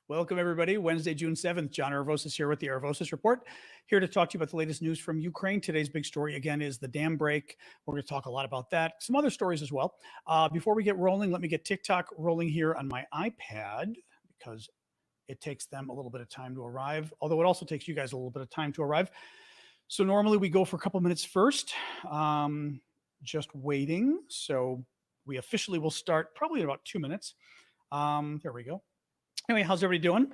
Welcome, everybody. Wednesday, June 7th. John Aravosis here with the Aravosis Report. Here to talk to you about the latest news from Ukraine. Today's big story, again, is the dam break. We're going to talk a lot about that. Some other stories as well. Before we get rolling, let me get TikTok rolling here on my iPad because it takes them a little bit of time to arrive, although it also takes you guys a little bit of time to arrive. So normally we go for a couple minutes first. Just waiting. So we officially will start probably in about 2 minutes. There we go. Anyway, how's everybody doing?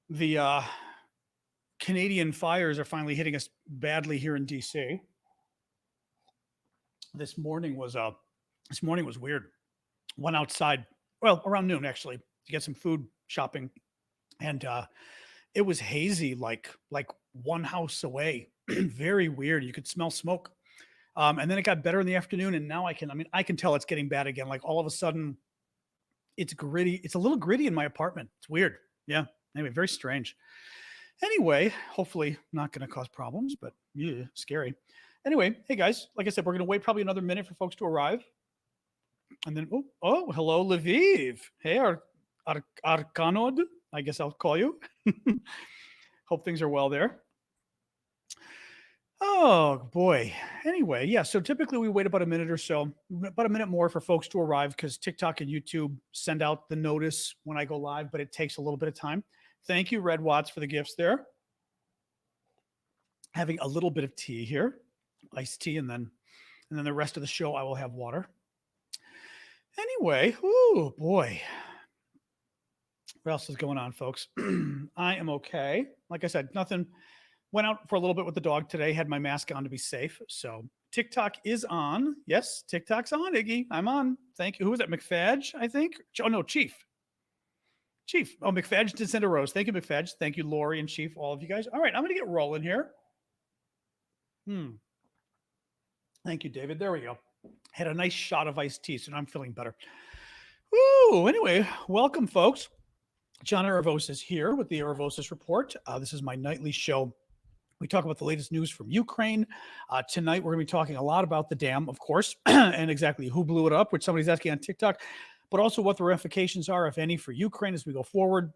The Canadian fires are finally hitting us badly here in DC. This morning was weird. Went outside, well, around noon actually, to get some food shopping, and it was hazy, like one house away. Very weird. You could smell smoke, and then it got better in the afternoon, and now I can tell it's getting bad again. Like all of a sudden, it's gritty. It's a little gritty in my apartment. It's weird. Yeah. Anyway, very strange. Anyway, hopefully not going to cause problems, but yeah, scary. Anyway, hey guys, like I said, we're going to wait probably another minute for folks to arrive. And then, hello, Lviv. Hey, Arkanod, I guess I'll call you. Hope things are well there. Oh boy. Anyway, yeah. So typically we wait about a minute or so, about a minute more for folks to arrive because TikTok and YouTube send out the notice when I go live, but it takes a little bit of time. Thank you, Red Watts, for the gifts there. Having a little bit of tea here, iced tea, and then the rest of the show I will have water. Anyway, oh boy. What else is going on, folks? I am okay. Like I said, nothing. Went out for a little bit with the dog today, had my mask on to be safe. So TikTok is on. Yes, TikTok's on, Iggy. I'm on. Thank you. Who was that? McFadge, I think? Oh, no, Chief. Oh, McFadge did send a rose. Thank you, McFadge. Thank you, Lori and Chief, all of you guys. All right, I'm going to get rolling here. Thank you, David. There we go. Had a nice shot of iced tea, so now I'm feeling better. Woo! Anyway, welcome, folks. John Aravosis here with the Aravosis Report. This is my nightly show. We talk about the latest news from Ukraine. Tonight, we're going to be talking a lot about the dam, of course, and exactly who blew it up, which somebody's asking on TikTok, but also what the ramifications are, if any, for Ukraine as we go forward.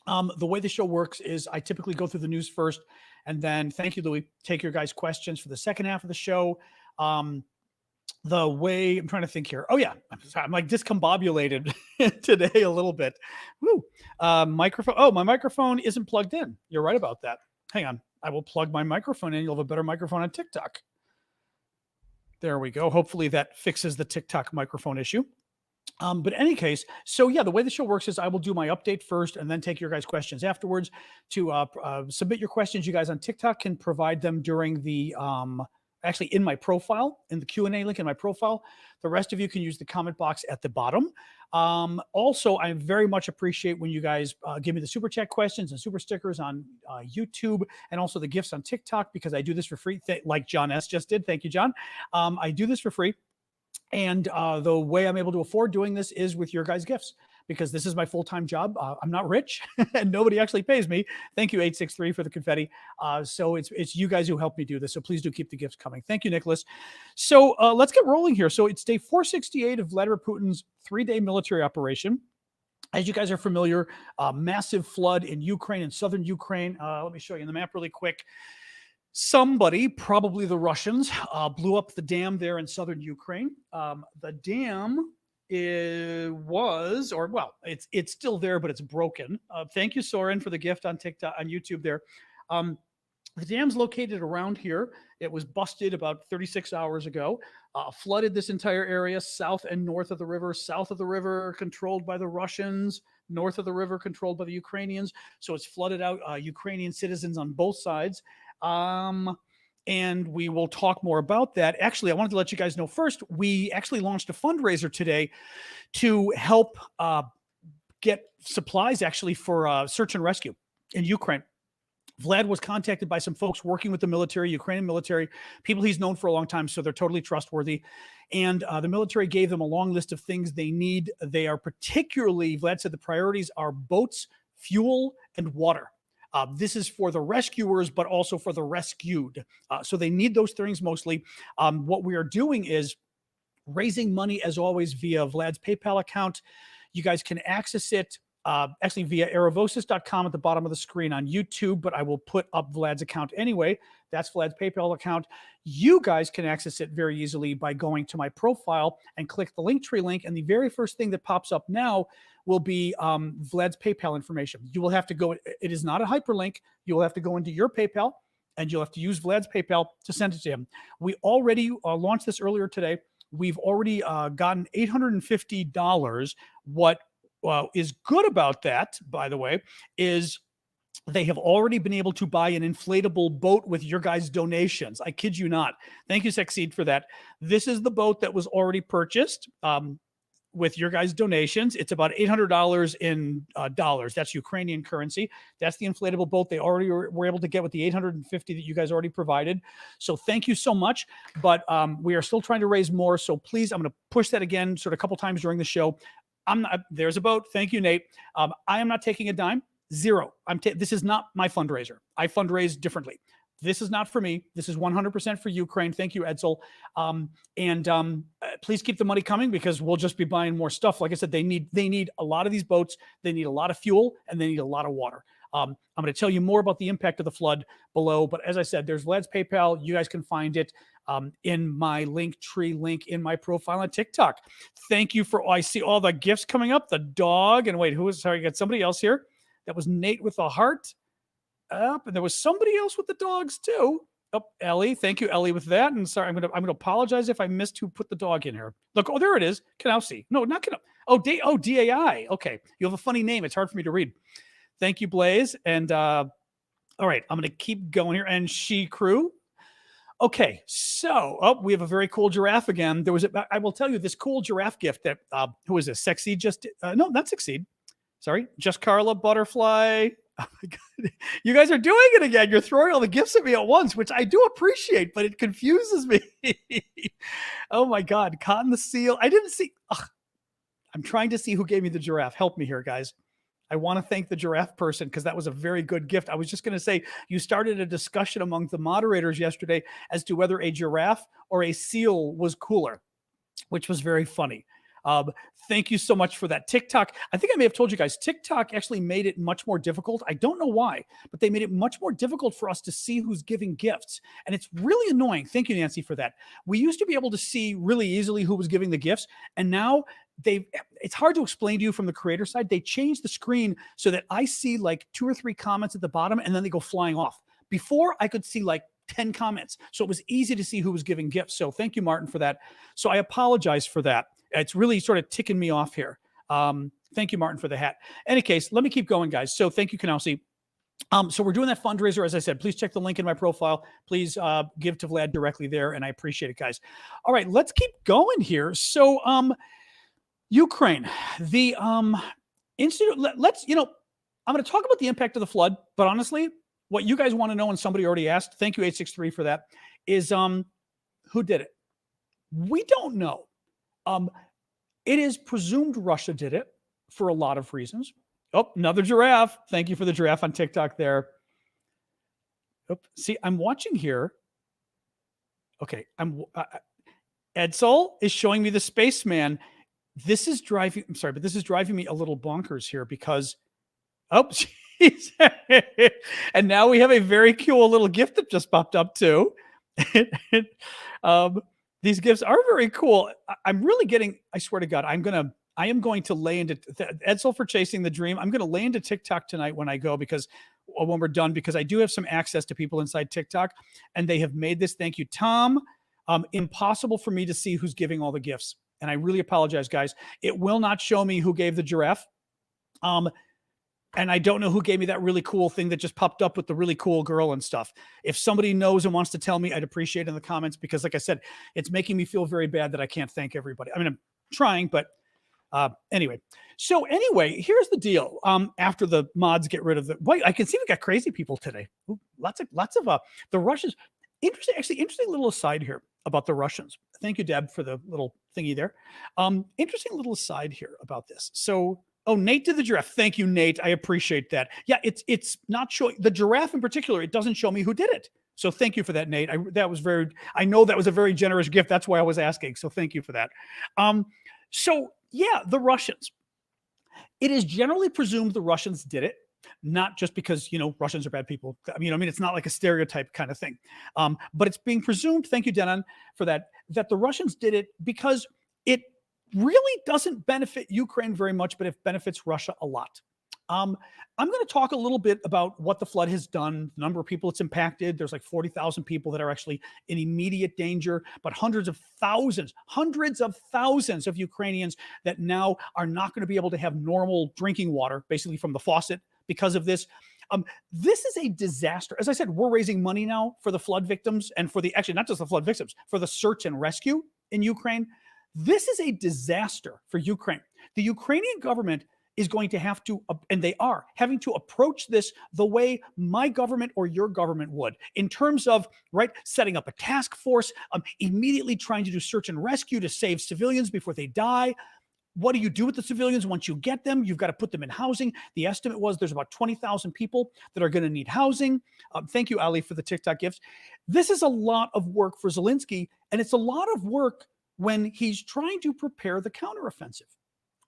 The way the show works is I typically go through the news first, and then, thank you, Louis, take your guys' questions for the second half of the show. The way I'm trying to think here. Oh, yeah. I'm sorry. I'm like discombobulated today a little bit. Woo. Microphone. Oh, my microphone isn't plugged in. You're right about that. Hang on. I will plug my microphone in. You'll have a better microphone on TikTok. There we go. Hopefully that fixes the TikTok microphone issue. But in any case, so yeah, the way the show works is I will do my update first and then take your guys' questions afterwards. To submit your questions, you guys on TikTok can provide them during the actually in my profile, in the Q&A link in my profile. The rest of you can use the comment box at the bottom. Also, I very much appreciate when you guys give me the super chat questions and super stickers on YouTube, and also the gifts on TikTok, because I do this for free, like John S. just did. Thank you, John. I do this for free. And the way I'm able to afford doing this is with your guys' gifts, because this is my full-time job. I'm not rich and nobody actually pays me. Thank you, 863, for the confetti. So it's you guys who help me do this. So please do keep the gifts coming. Thank you, Nicholas. So let's get rolling here. So it's day 468 of Vladimir Putin's 3-day military operation. As you guys are familiar, massive flood in Ukraine, in southern Ukraine. Let me show you the map really quick. Somebody, probably the Russians, blew up the dam there in southern Ukraine. The dam it's still there, but it's broken. Thank you, Soren, for the gift on TikTok, on YouTube there. The dam's located around here. It was busted about 36 hours ago, flooded this entire area, south and north of the river. South of the river controlled by the Russians, north of the river controlled by the Ukrainians. So it's flooded out Ukrainian citizens on both sides. And we will talk more about that. Actually, I wanted to let you guys know first, we actually launched a fundraiser today to help get supplies actually for search and rescue in Ukraine. Vlad was contacted by some folks working with the military, Ukrainian military, people he's known for a long time, so they're totally trustworthy. And the military gave them a long list of things they need. They are particularly, Vlad said the priorities are boats, fuel, and water. This is for the rescuers, but also for the rescued. So they need those things mostly. What we are doing is raising money, as always, via Vlad's PayPal account. You guys can access it actually via erovosis.com at the bottom of the screen on YouTube, but I will put up Vlad's account anyway. That's Vlad's PayPal account. You guys can access it very easily by going to my profile and click the Linktree link. And the very first thing that pops up now will be Vlad's PayPal information. You will have to go, it is not a hyperlink. You will have to go into your PayPal and you'll have to use Vlad's PayPal to send it to him. We already launched this earlier today. We've already gotten $850. What is good about that, by the way, is they have already been able to buy an inflatable boat with your guys' donations. I kid you not. Thank you, Succeed, for that. This is the boat that was already purchased with your guys' donations. It's about $800 in dollars. That's Ukrainian currency. That's the inflatable boat they already were able to get with the $850 that you guys already provided. So thank you so much. But we are still trying to raise more. So please, I'm going to push that again sort of a couple times during the show. There's a boat. Thank you, Nate. I am not taking a dime. Zero. This is not my fundraiser. I fundraise differently. This is not for me. This is 100% for Ukraine. Thank you, Edsel. Please keep the money coming because we'll just be buying more stuff. Like I said, they need a lot of these boats. They need a lot of fuel and they need a lot of water. I'm going to tell you more about the impact of the flood below. But as I said, there's Vlad's PayPal. You guys can find it in my Linktree link in my profile on TikTok. Thank you for, I see all the gifts coming up. The dog. And wait, sorry, I got somebody else here. That was Nate with the heart. And there was somebody else with the dogs too. Oh, Ellie. Thank you, Ellie, with that. And sorry, I'm gonna apologize if I missed who put the dog in here. Look, oh, there it is. Kanowski. No, not Kanowski. Oh, DAI. Okay. You have a funny name. It's hard for me to read. Thank you, Blaze. And all right, I'm gonna keep going here. And She Crew. Okay, so we have a very cool giraffe again. I will tell you this cool giraffe gift that who is this? Succeed just no, not Succeed. Sorry, Just Carla Butterfly. Oh my God. You guys are doing it again. You're throwing all the gifts at me at once, which I do appreciate, but it confuses me. Oh my God. Cotton the Seal. I didn't see. I'm trying to see who gave me the giraffe. Help me here, guys. I want to thank the giraffe person because that was a very good gift. I was just going to say, you started a discussion among the moderators yesterday as to whether a giraffe or a seal was cooler, which was very funny. Thank you so much for that. TikTok, I think I may have told you guys, TikTok actually made it much more difficult. I don't know why, but they made it much more difficult for us to see who's giving gifts. And it's really annoying. Thank you, Nancy, for that. We used to be able to see really easily who was giving the gifts. And now it's hard to explain to you from the creator side. They changed the screen so that I see like 2 or 3 comments at the bottom and then they go flying off. Before I could see like 10 comments. So it was easy to see who was giving gifts. So thank you, Martin, for that. So I apologize for that. It's really sort of ticking me off here. Thank you, Martin, for the hat. Any case, let me keep going, guys. So thank you, Kanowski. So we're doing that fundraiser. As I said, please check the link in my profile. Please give to Vlad directly there, and I appreciate it, guys. All right, let's keep going here. So Ukraine, the Institute, I'm going to talk about the impact of the flood, but honestly, what you guys want to know, and somebody already asked, thank you, 863, for that, is who did it? We don't know. It is presumed Russia did it for a lot of reasons. Oh, another giraffe. Thank you for the giraffe on TikTok there. Oh, see, I'm watching here. Okay, Edsel is showing me the spaceman. This is driving me a little bonkers here because, geez. And now we have a very cool little gift that just popped up too. These gifts are very cool. I'm really getting, I swear to God, I am going to lay into Edsel for chasing the dream. I'm going to lay into TikTok tonight when I go when we're done, because I do have some access to people inside TikTok and they have made this, thank you, Tom, impossible for me to see who's giving all the gifts. And I really apologize, guys. It will not show me who gave the giraffe. And I don't know who gave me that really cool thing that just popped up with the really cool girl and stuff. If somebody knows and wants to tell me, I'd appreciate it in the comments, because like I said, it's making me feel very bad that I can't thank everybody. I mean, I'm trying, but anyway. So anyway, here's the deal. After the mods get rid of wait, I can see we got crazy people today. Ooh, lots of the Russians. Interesting little aside here about the Russians. Thank you, Deb, for the little thingy there. Interesting little aside here about this. So, Nate did the giraffe. Thank you, Nate. I appreciate that. Yeah, it's not showing the giraffe in particular. It doesn't show me who did it. So thank you for that, Nate. I know that was a very generous gift. That's why I was asking. So thank you for that. So yeah, the Russians. It is generally presumed the Russians did it, not just because, Russians are bad people. It's not like a stereotype kind of thing. But it's being presumed, thank you, Denon, for that the Russians did it because it really doesn't benefit Ukraine very much, but it benefits Russia a lot. I'm going to talk a little bit about what the flood has done, the number of people it's impacted. There's like 40,000 people that are actually in immediate danger, but hundreds of thousands of Ukrainians that now are not going to be able to have normal drinking water, basically from the faucet because of this. This is a disaster. As I said, we're raising money now for the flood victims and actually not just the flood victims, for the search and rescue in Ukraine. This is a disaster for Ukraine. The Ukrainian government is going to have to, and they are having to approach this the way my government or your government would, in terms of, setting up a task force, immediately trying to do search and rescue to save civilians before they die. What do you do with the civilians once you get them? You've got to put them in housing. The estimate was there's about 20,000 people that are going to need housing. Thank you, Ali, for the TikTok gifts. This is a lot of work for Zelensky, and it's a lot of work when he's trying to prepare the counteroffensive.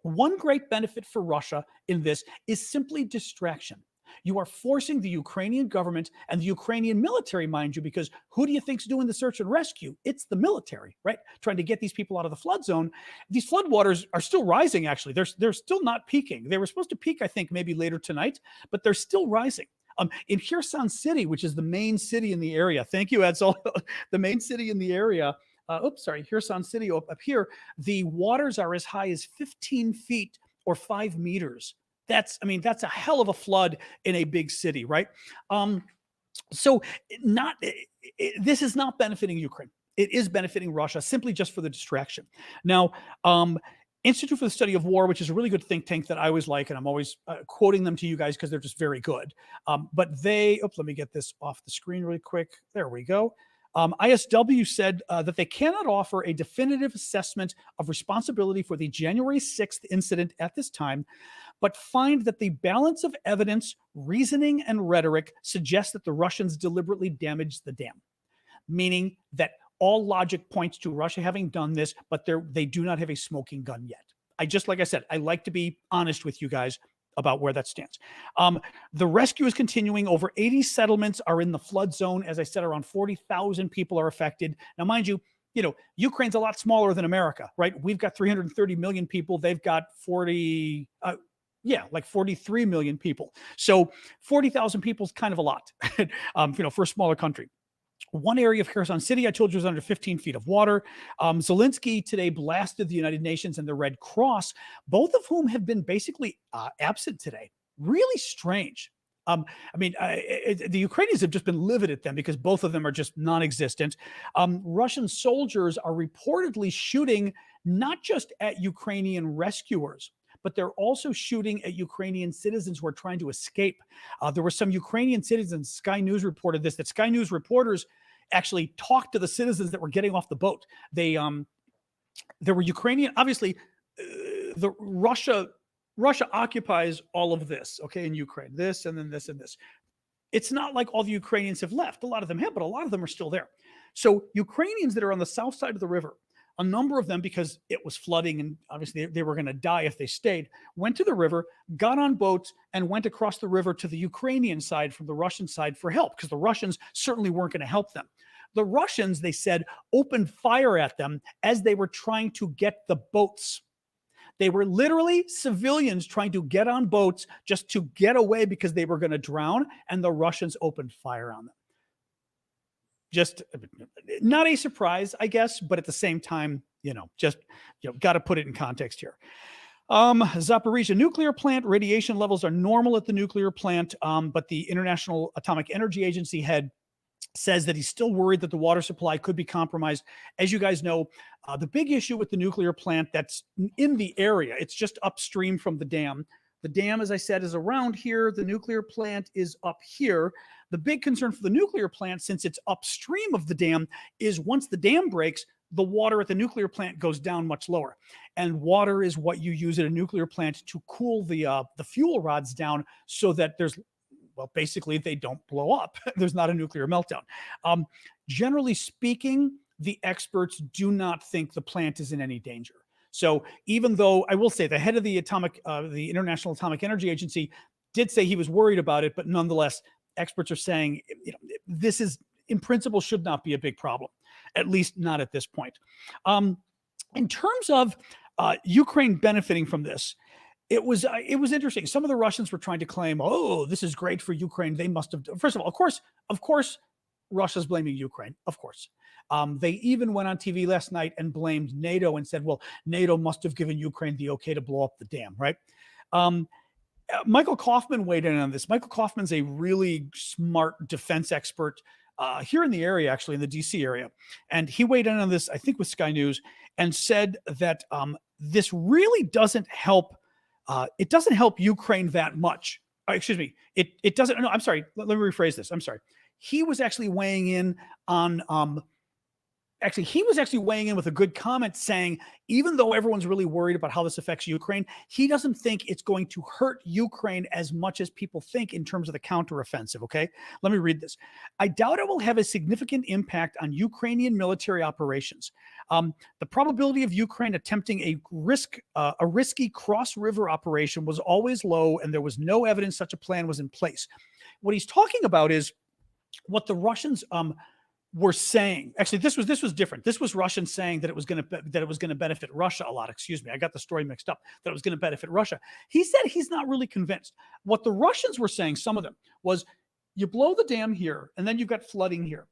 One great benefit for Russia in this is simply distraction. You are forcing the Ukrainian government and the Ukrainian military, mind you, because who do you think's doing the search and rescue? It's the military, right? Trying to get these people out of the flood zone. These flood waters are still rising, actually. They're still not peaking. They were supposed to peak, I think, maybe later tonight, but they're still rising. In Kherson City, which is the main city in the area, thank you, Edsel, the main city in the area, Kherson City up here, the waters are as high as 15 feet or 5 meters. That's a hell of a flood in a big city, right? So this is not benefiting Ukraine. It is benefiting Russia simply just for the distraction. Now, Institute for the Study of War, which is a really good think tank that I always like, and I'm always quoting them to you guys because they're just very good. But let me get this off the screen really quick. There we go. ISW said that they cannot offer a definitive assessment of responsibility for the January 6th incident at this time, but find that the balance of evidence, reasoning, and rhetoric suggests that the Russians deliberately damaged the dam, meaning that all logic points to Russia having done this, but they do not have a smoking gun yet. Like I said, I like to be honest with you guys about where that stands. The rescue is continuing. Over 80 settlements are in the flood zone. As I said, around 40,000 people are affected. Now, mind you, Ukraine's a lot smaller than America, right? We've got 330 million people. They've got 43 million people. So 40,000 people is kind of a lot, for a smaller country. One area of Kherson City, I told you, was under 15 feet of water. Zelensky today blasted the United Nations and the Red Cross, both of whom have been basically absent today. Really strange. The Ukrainians have just been livid at them because both of them are just non-existent. Russian soldiers are reportedly shooting not just at Ukrainian rescuers, but they're also shooting at Ukrainian citizens who are trying to escape. There were some Ukrainian citizens, Sky News reported this, that Sky News reporters actually talked to the citizens that were getting off the boat. There were Ukrainian, obviously, the Russia occupies all of this, okay, in Ukraine, this and then this and this. It's not like all the Ukrainians have left. A lot of them have, but a lot of them are still there. So Ukrainians that are on the south side of the river, a number of them, because it was flooding and obviously they were going to die if they stayed, went to the river, got on boats, and went across the river to the Ukrainian side from the Russian side for help, because the Russians certainly weren't going to help them. The Russians, they said, opened fire at them as they were trying to get the boats. They were literally civilians trying to get on boats just to get away because they were going to drown, and the Russians opened fire on them. Just not a surprise, I guess, but at the same time, got to put it in context here. Zaporizhzhia nuclear plant, radiation levels are normal at the nuclear plant, but the International Atomic Energy Agency head says that he's still worried that the water supply could be compromised. As you guys know, the big issue with the nuclear plant that's in the area, it's just upstream from the dam. The dam, as I said, is around here. The nuclear plant is up here. The big concern for the nuclear plant, since it's upstream of the dam, is once the dam breaks, the water at the nuclear plant goes down much lower. And water is what you use at a nuclear plant to cool the fuel rods down so that basically they don't blow up. There's not a nuclear meltdown. Generally speaking, the experts do not think the plant is in any danger. So even though I will say the head of the International Atomic Energy Agency did say he was worried about it, but nonetheless, experts are saying, this is in principle should not be a big problem, at least not at this point. In terms of Ukraine benefiting from this, it was interesting. Some of the Russians were trying to claim, "Oh, this is great for Ukraine. They must have." First of all, of course, Russia's blaming Ukraine. Of course, they even went on TV last night and blamed NATO and said, "Well, NATO must have given Ukraine the okay to blow up the dam." Right? Michael Kaufman weighed in on this. Michael Kaufman's a really smart defense expert here in the area, actually in the DC area, and he weighed in on this, I think, with Sky News, and said that this really doesn't help. It doesn't help Ukraine that much. Excuse me. It doesn't. No, I'm sorry. Let me rephrase this. I'm sorry. He was actually weighing in on. He was actually weighing in with a good comment saying, even though everyone's really worried about how this affects Ukraine, he doesn't think it's going to hurt Ukraine as much as people think in terms of the counteroffensive. Okay, let me read this. I doubt it will have a significant impact on Ukrainian military operations. The probability of Ukraine attempting a risky cross-river operation was always low, and there was no evidence such a plan was in place. What he's talking about is what the Russians were saying. Actually, this was different. This was Russians saying that it was going to benefit Russia a lot. Excuse me, I got the story mixed up. That it was going to benefit Russia. He said he's not really convinced. What the Russians were saying, some of them, was you blow the dam here, and then you've got flooding here.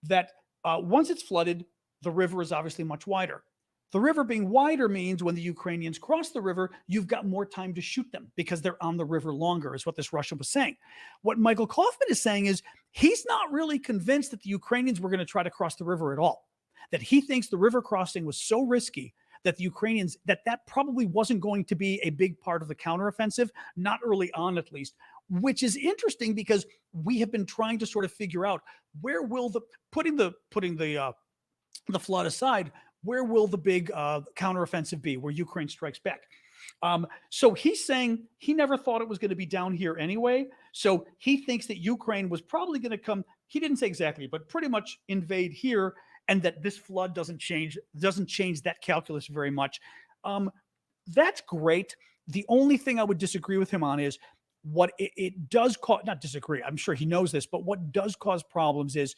That once it's flooded, the river is obviously much wider. The river being wider means when the Ukrainians cross the river, you've got more time to shoot them because they're on the river longer, is what this Russian was saying. What Michael Kaufman is saying is he's not really convinced that the Ukrainians were going to try to cross the river at all. That he thinks the river crossing was so risky that the Ukrainians, that probably wasn't going to be a big part of the counteroffensive, not early on at least, which is interesting because we have been trying to sort of figure out where will putting the flood aside, where will the big counteroffensive be, where Ukraine strikes back? So he's saying he never thought it was going to be down here anyway. So he thinks that Ukraine was probably going to come, he didn't say exactly, but pretty much invade here, and that this flood doesn't change that calculus very much. That's great. The only thing I would disagree with him on is what it does cause, not disagree, I'm sure he knows this, but what does cause problems is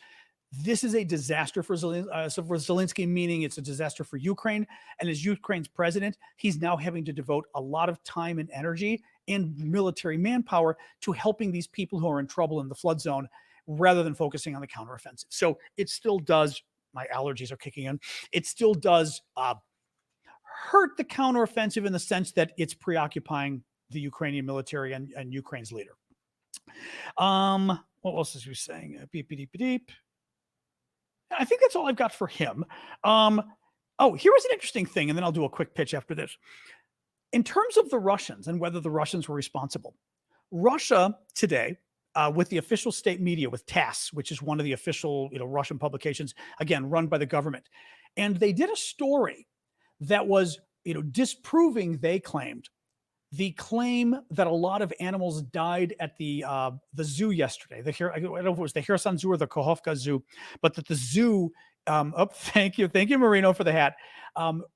this is a disaster for Zelensky, meaning it's a disaster for Ukraine. And as Ukraine's president, he's now having to devote a lot of time and energy and military manpower to helping these people who are in trouble in the flood zone rather than focusing on the counteroffensive. So it still does, my allergies are kicking in, it still does hurt the counteroffensive in the sense that it's preoccupying the Ukrainian military and Ukraine's leader. What else is he saying? Beep, beep, beep, beep. I think that's all I've got for him. Here was an interesting thing, and then I'll do a quick pitch after this. In terms of the Russians and whether the Russians were responsible, Russia today, with the official state media, with TASS, which is one of the official Russian publications, again, run by the government, and they did a story that was disproving, they claimed, the claim that a lot of animals died at the zoo yesterday. I don't know if it was the Kherson Zoo or the Kakhovka Zoo, but that the zoo. Thank you, Marino, for the hat.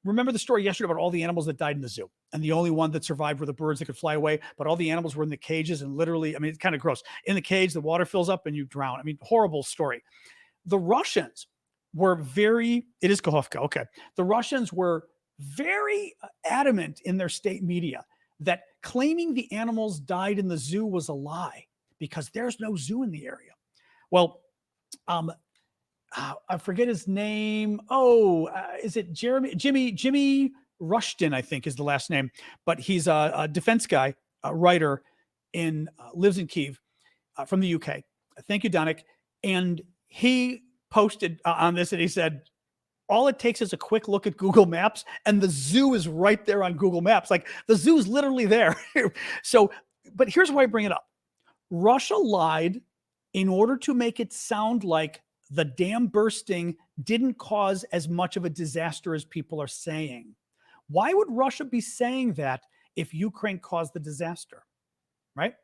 Remember the story yesterday about all the animals that died in the zoo, and the only one that survived were the birds that could fly away. But all the animals were in the cages, and literally, I mean, it's kind of gross. In the cage, the water fills up and you drown. I mean, horrible story. The Russians were very. It is Kakhovka. Okay, the Russians were very adamant in their state media that claiming the animals died in the zoo was a lie because there's no zoo in the area. Well, I forget his name. Is it Jimmy Rushton, I think is the last name, but he's a defense guy, a writer lives in Kyiv from the UK. Thank you, Danik. And he posted on this and he said, all it takes is a quick look at Google Maps and the zoo is right there on Google Maps. Like the zoo is literally there. So, but here's why I bring it up. Russia lied in order to make it sound like the dam bursting didn't cause as much of a disaster as people are saying. Why would Russia be saying that if Ukraine caused the disaster, right?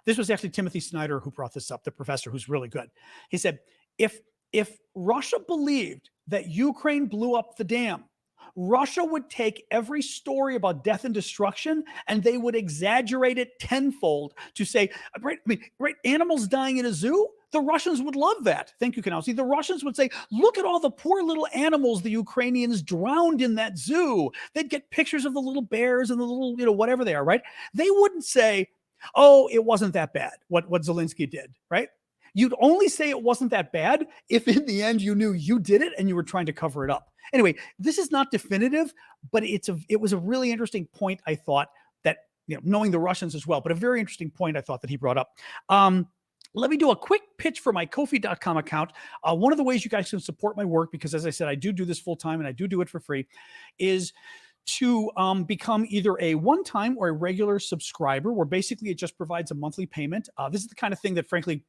This was actually Timothy Snyder who brought this up, the professor who's really good. He said, if Russia believed that Ukraine blew up the dam Russia would take every story about death and destruction and they would exaggerate it tenfold to say, right, animals dying in a zoo? The Russians would love that. Thank you, Kanowski. The Russians would say, look at all the poor little animals the Ukrainians drowned in that zoo. They'd get pictures of the little bears and the little, whatever they are, right? They wouldn't say, oh, it wasn't that bad, what Zelensky did, right? You'd only say it wasn't that bad if in the end you knew you did it and you were trying to cover it up. Anyway, this is not definitive, but it was a really interesting point, I thought, that, knowing the Russians as well, but a very interesting point I thought that he brought up. Let me do a quick pitch for my Ko-fi.com account. One of the ways you guys can support my work, because as I said, I do this full time and I do it for free, is to become either a one-time or a regular subscriber, where basically it just provides a monthly payment. This is the kind of thing that, frankly,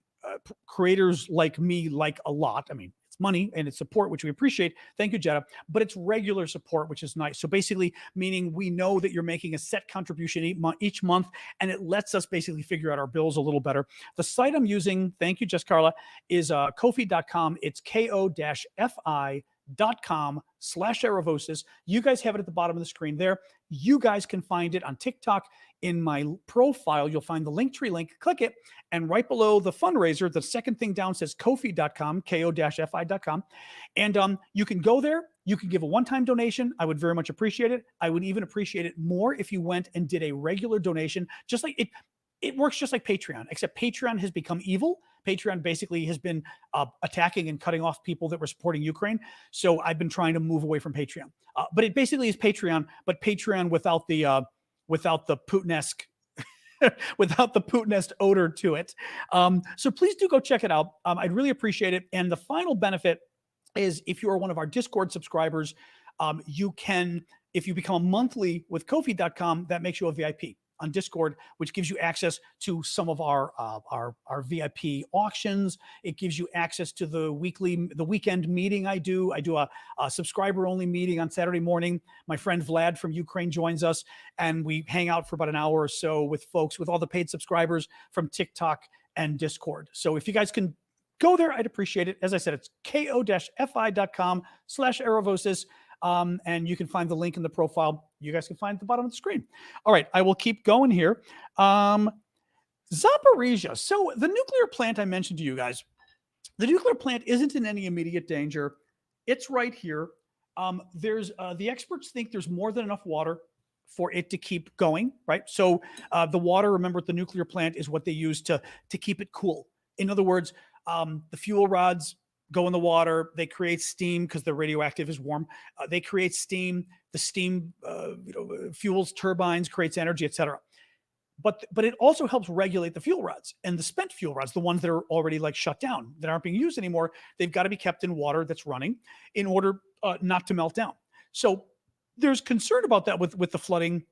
creators like me like a lot. I mean, it's money and it's support, which we appreciate. Thank you, Jetta. But it's regular support, which is nice. So basically, meaning we know that you're making a set contribution each month, and it lets us basically figure out our bills a little better. The site I'm using, thank you, Jess Carla, is Ko-fi.com. It's ko-fi.com/Aravosis. You guys have it at the bottom of the screen there. You guys can find it on TikTok. In my profile, you'll find the Linktree link. Click it, and right below the fundraiser, the second thing down says Ko-fi.com, ko-fi.com. And you can go there. You can give a one-time donation. I would very much appreciate it. I would even appreciate it more if you went and did a regular donation, just like it. It works just like Patreon, except Patreon has become evil. Patreon basically has been attacking and cutting off people that were supporting Ukraine. So I've been trying to move away from Patreon. But it basically is Patreon, but Patreon without the Putin-esque without the Putin-esque odor to it. So please do go check it out. I'd really appreciate it. And the final benefit is, if you are one of our Discord subscribers, you can, if you become a monthly with Ko-fi.com, that makes you a VIP on Discord, which gives you access to some of our VIP auctions. It gives you access to the weekend meeting I do. I do a subscriber-only meeting on Saturday morning. My friend Vlad from Ukraine joins us, and we hang out for about an hour or so with folks, with all the paid subscribers from TikTok and Discord. So if you guys can go there, I'd appreciate it. As I said, it's ko-fi.com/Aravosis. And you can find the link in the profile. You guys can find it at the bottom of the screen. All right, I will keep going here. Zaporizhia. So the nuclear plant I mentioned to you guys, the nuclear plant isn't in any immediate danger. It's right here. There's the experts think there's more than enough water for it to keep going, right? So the water, remember, at the nuclear plant is what they use to keep it cool. In other words, the fuel rods go in the water. They create steam because the radioactive is warm. They create steam. The steam fuels turbines, creates energy, etc. But it also helps regulate the fuel rods, and the spent fuel rods, the ones that are already like shut down, that aren't being used anymore. They've got to be kept in water that's running in order not to melt down. So there's concern about that with the flooding,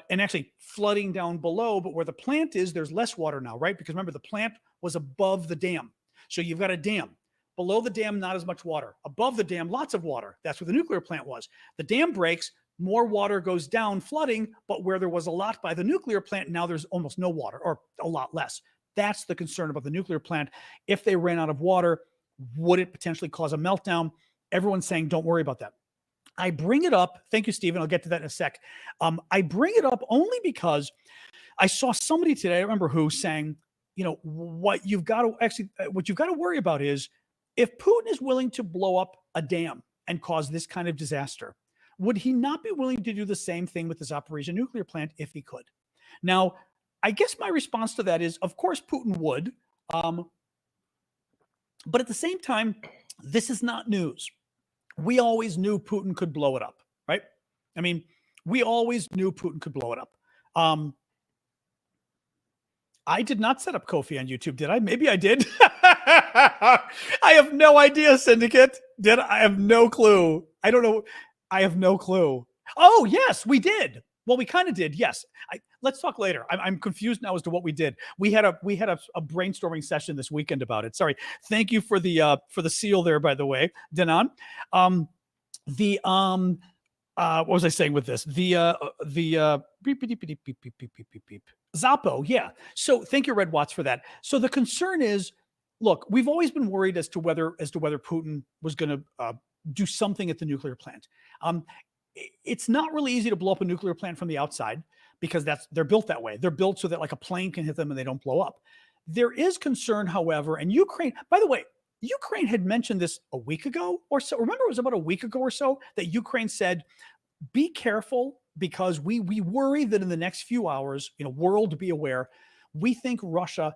and actually flooding down below. But where the plant is, there's less water now, right? Because remember, the plant was above the dam. So you've got a dam. Below the dam, not as much water. Above the dam, lots of water. That's where the nuclear plant was. The dam breaks, more water goes down, flooding, but where there was a lot by the nuclear plant, now there's almost no water, or a lot less. That's the concern about the nuclear plant. If they ran out of water, would it potentially cause a meltdown? Everyone's saying, don't worry about that. I bring it up. Thank you, Stephen. I'll get to that in a sec. I bring it up only because I saw somebody today, I don't remember who, saying, what you've got to worry about is, if Putin is willing to blow up a dam and cause this kind of disaster, would he not be willing to do the same thing with the Zaporizhia nuclear plant if he could? Now, I guess my response to that is, of course, Putin would. But at the same time, this is not news. We always knew Putin could blow it up, right? I mean, we always knew Putin could blow it up. I did not set up Ko-fi on YouTube, did I? Maybe I did. I have no idea, Syndicate. I have no clue. I don't know. I have no clue. Oh, yes, we did. Well, we kind of did. Yes. Let's talk later. I'm confused now as to what we did. We had a brainstorming session this weekend about it. Sorry. Thank you for the seal there, by the way, Denon. What was I saying with this? Zappo, yeah. So thank you, Red Watts, for that. So the concern is, look, we've always been worried as to whether Putin was going to do something at the nuclear plant. it's not really easy to blow up a nuclear plant from the outside because they're built that way. They're built so that like a plane can hit them and they don't blow up. There is concern, however, and Ukraine, by the way, Ukraine had mentioned this a week ago or so. Remember, it was about a week ago or so that Ukraine said, be careful because we worry that in the next few hours, world, be aware, we think Russia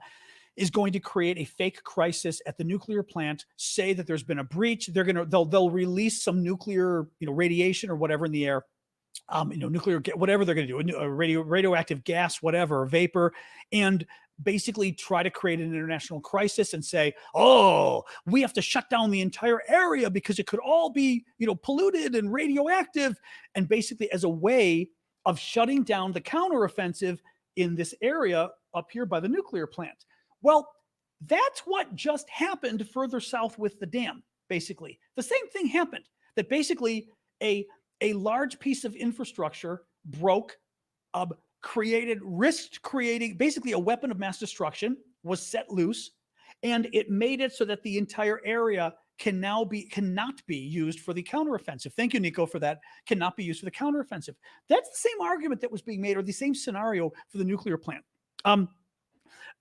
is going to create a fake crisis at the nuclear plant, say that there's been a breach. They'll release some nuclear, radiation or whatever in the air, nuclear, whatever they're going to do, radioactive gas, whatever, vapor, and basically try to create an international crisis and say, oh, we have to shut down the entire area because it could all be, polluted and radioactive. And basically as a way of shutting down the counteroffensive in this area up here by the nuclear plant. Well, that's what just happened further south with the dam, basically. The same thing happened, that basically a large piece of infrastructure broke, risked creating basically a weapon of mass destruction was set loose, and it made it so that the entire area cannot be used for the counteroffensive. Thank you, Nico, for that. Cannot be used for the counteroffensive. That's the same argument that was being made, or the same scenario for the nuclear plant.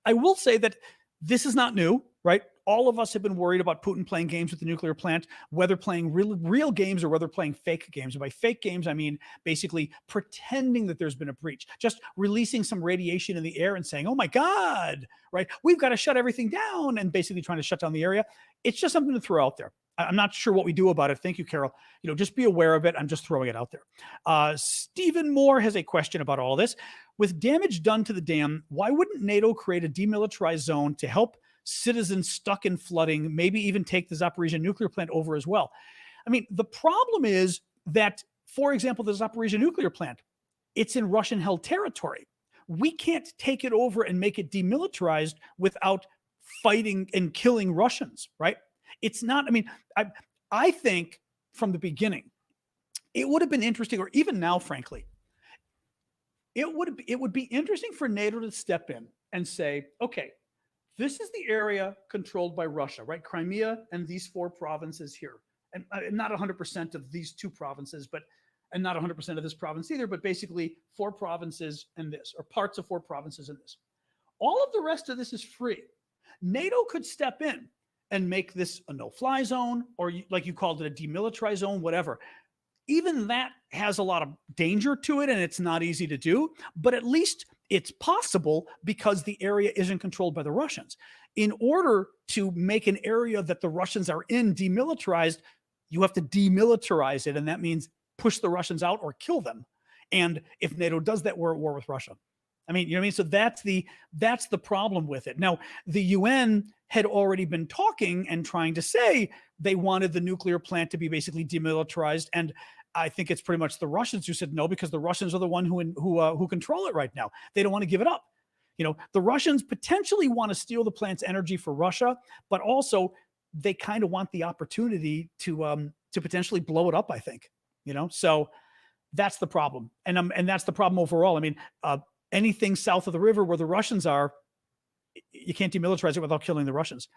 I will say that this is not new, right? All of us have been worried about Putin playing games with the nuclear plant, whether playing real games or whether playing fake games. And by fake games, I mean basically pretending that there's been a breach, just releasing some radiation in the air and saying, oh my God, right? We've got to shut everything down, and basically trying to shut down the area. It's just something to throw out there. I'm not sure what we do about it. Thank you, Carol. Just be aware of it. I'm just throwing it out there. Stephen Moore has a question about all this. With damage done to the dam, why wouldn't NATO create a demilitarized zone to help citizens stuck in flooding, maybe even take the Zaporizhia nuclear plant over as well? I mean, the problem is that, for example, the Zaporizhia nuclear plant, it's in Russian-held territory. We can't take it over and make it demilitarized without fighting and killing Russians, right? It's not, I mean, I think from the beginning, it would have been interesting, or even now, frankly, it would be interesting for NATO to step in and say, okay, this is the area controlled by Russia, right? Crimea and these 4 provinces here. And not 100% of these 2 provinces, and not 100% of this province either, but basically 4 provinces and this, or parts of 4 provinces and this. All of the rest of this is free. NATO could step in and make this a no-fly zone, or like you called it, a demilitarized zone, whatever. Even that has a lot of danger to it, and it's not easy to do, but at least it's possible because the area isn't controlled by the Russians. In order to make an area that the Russians are in demilitarized, you have to demilitarize it, and that means push the Russians out or kill them. And if NATO does that, we're at war with Russia. I mean, you know what I mean? So that's the problem with it. Now, the UN had already been talking and trying to say they wanted the nuclear plant to be basically demilitarized, and I think it's pretty much the Russians who said no, because the Russians are the one who control it right now. They don't want to give it up. The Russians potentially want to steal the plant's energy for Russia, but also they kind of want the opportunity to potentially blow it up, I think. So that's the problem, and that's the problem overall. I mean, anything south of the river where the Russians are, you can't demilitarize it without killing the Russians.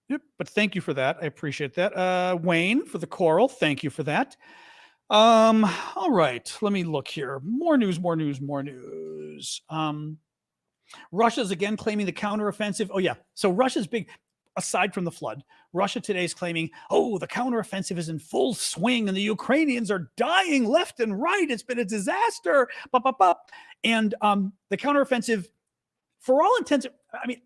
Yep, but thank you for that. I appreciate that. Wayne, for the coral, thank you for that. All right, let me look here. More news. Russia's again claiming the counteroffensive. Oh yeah, so Russia's big, aside from the flood, Russia today is claiming, oh, the counteroffensive is in full swing and the Ukrainians are dying left and right. It's been a disaster. And the counteroffensive, for all intents, I mean,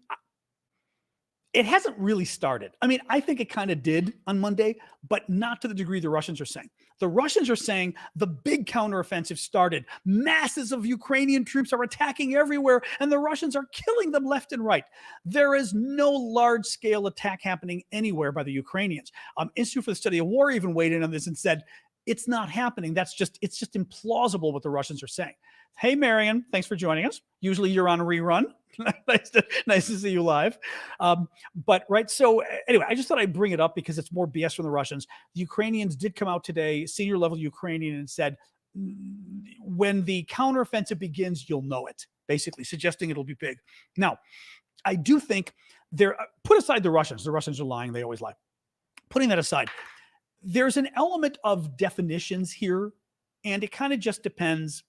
it hasn't really started. I mean, I think it kind of did on Monday, but not to the degree the Russians are saying. The Russians are saying the big counteroffensive started. Masses of Ukrainian troops are attacking everywhere, and the Russians are killing them left and right. There is no large-scale attack happening anywhere by the Ukrainians. Institute for the Study of War even weighed in on this and said, it's not happening. It's just implausible what the Russians are saying. Hey, Marion, thanks for joining us. Usually you're on a rerun. nice to see you live. But right, so anyway, I just thought I'd bring it up because it's more BS from the Russians. The Ukrainians did come out today, senior level Ukrainian, and said, when the counteroffensive begins, you'll know it, basically suggesting it'll be big. Now, I do think put aside the Russians. The Russians are lying. They always lie. Putting that aside, there's an element of definitions here, and it kind of just depends,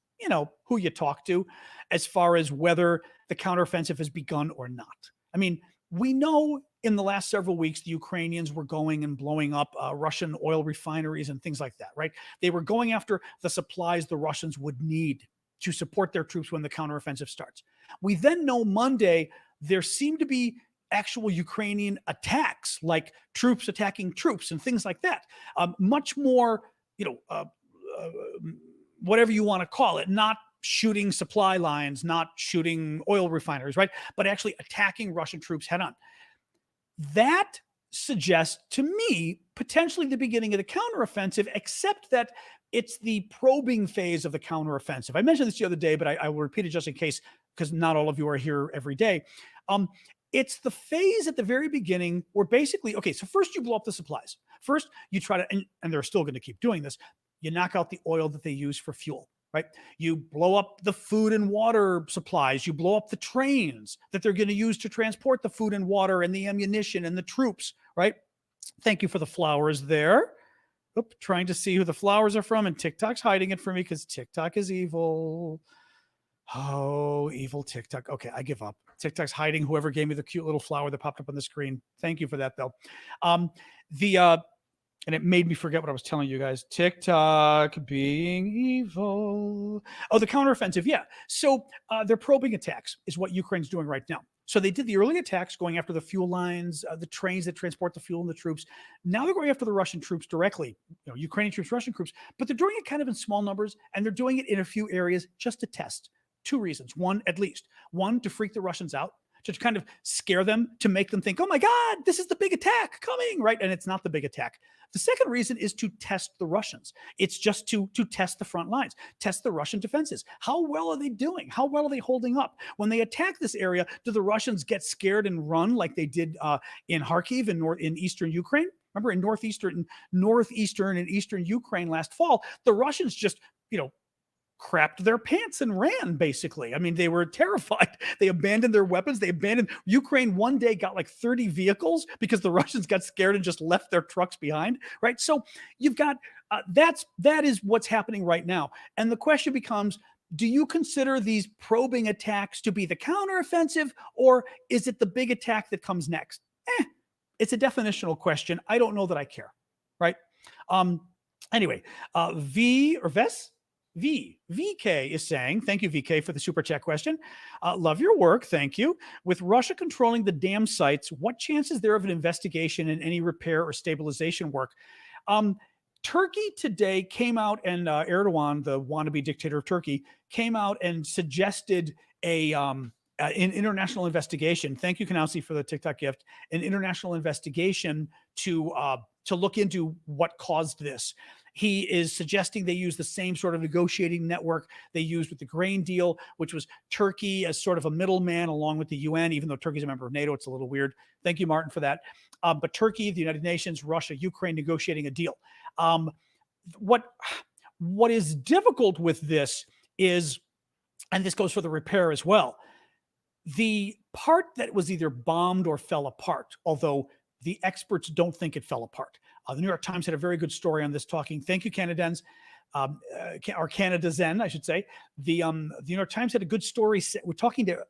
who you talk to as far as whether the counteroffensive has begun or not. I mean, we know in the last several weeks, the Ukrainians were going and blowing up Russian oil refineries and things like that, right? They were going after the supplies the Russians would need to support their troops when the counteroffensive starts. We then know Monday there seemed to be actual Ukrainian attacks, like troops attacking troops and things like that. Much more, whatever you want to call it, not shooting supply lines, not shooting oil refineries, right? But actually attacking Russian troops head on. That suggests to me potentially the beginning of the counteroffensive, except that it's the probing phase of the counteroffensive. I mentioned this the other day, but I will repeat it just in case, because not all of you are here every day. It's the phase at the very beginning where basically, okay, so first you blow up the supplies. First, you try to, and they're still going to keep doing this, you knock out the oil that they use for fuel, right? You blow up the food and water supplies. You blow up the trains that they're going to use to transport the food and water and the ammunition and the troops, right? Thank you for the flowers there. Oop, trying to see who the flowers are from, and TikTok's hiding it for me because TikTok is evil. Oh, evil TikTok. Okay, I give up. TikTok's hiding whoever gave me the cute little flower that popped up on the screen. Thank you for that, though. And it made me forget what I was telling you guys. TikTok being evil. Oh, the counteroffensive. Yeah. So they're probing attacks is what Ukraine's doing right now. So they did the early attacks going after the fuel lines, the trains that transport the fuel and the troops. Now they're going after the Russian troops directly, Ukrainian troops, Russian troops, but they're doing it kind of in small numbers, and they're doing it in a few areas just to test. Two reasons. One, at least. One, to freak the Russians out, to kind of scare them, to make them think, oh my God, this is the big attack coming, right? And it's not the big attack. The second reason is to test the Russians. It's just to test the front lines, test the Russian defenses. How well are they doing? How well are they holding up? When they attack this area, do the Russians get scared and run like they did in Kharkiv in eastern Ukraine? Remember, in northeastern and eastern Ukraine last fall, the Russians just, crapped their pants and ran, basically. I mean, they were terrified. They abandoned their weapons. Ukraine one day got like 30 vehicles because the Russians got scared and just left their trucks behind, right? So you've got, that is what's happening right now. And the question becomes, do you consider these probing attacks to be the counteroffensive, or is it the big attack that comes next? It's a definitional question. I don't know that I care, right? Anyway, VK is saying, thank you, VK, for the super chat question. Love your work. Thank you. With Russia controlling the dam sites, what chance is there of an investigation and any repair or stabilization work? Turkey today came out, and Erdogan, the wannabe dictator of Turkey, came out and suggested an international investigation. Thank you, Kanausi, for the TikTok gift. An international investigation to look into what caused this. He is suggesting they use the same sort of negotiating network they used with the grain deal, which was Turkey as sort of a middleman along with the UN, even though Turkey's a member of NATO. It's a little weird. Thank you, Martin, for that. But Turkey, the United Nations, Russia, Ukraine negotiating a deal. What is difficult with this is, and this goes for the repair as well, the part that was either bombed or fell apart, although the experts don't think it fell apart. The New York Times had a very good story on this talking. Thank you, Canadians, or Canadazen, I should say. The New York Times had a good story. We're talking to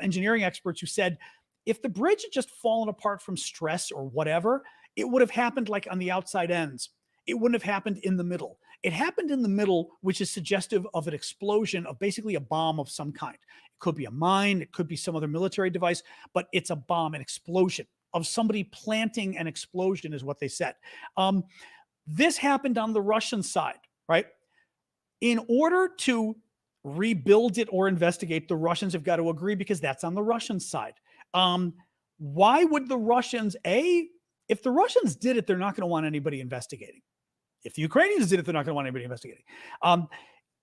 engineering experts who said if the bridge had just fallen apart from stress or whatever, it would have happened like on the outside ends. It wouldn't have happened in the middle. It happened in the middle, which is suggestive of an explosion of basically a bomb of some kind. It could be a mine. It could be some other military device, but it's a bomb, an explosion of somebody planting an explosion is what they said. This happened on the Russian side, right? In order to rebuild it or investigate, the Russians have got to agree because that's on the Russian side. Why would the Russians, if the Russians did it, they're not going to want anybody investigating. If the Ukrainians did it, they're not going to want anybody investigating.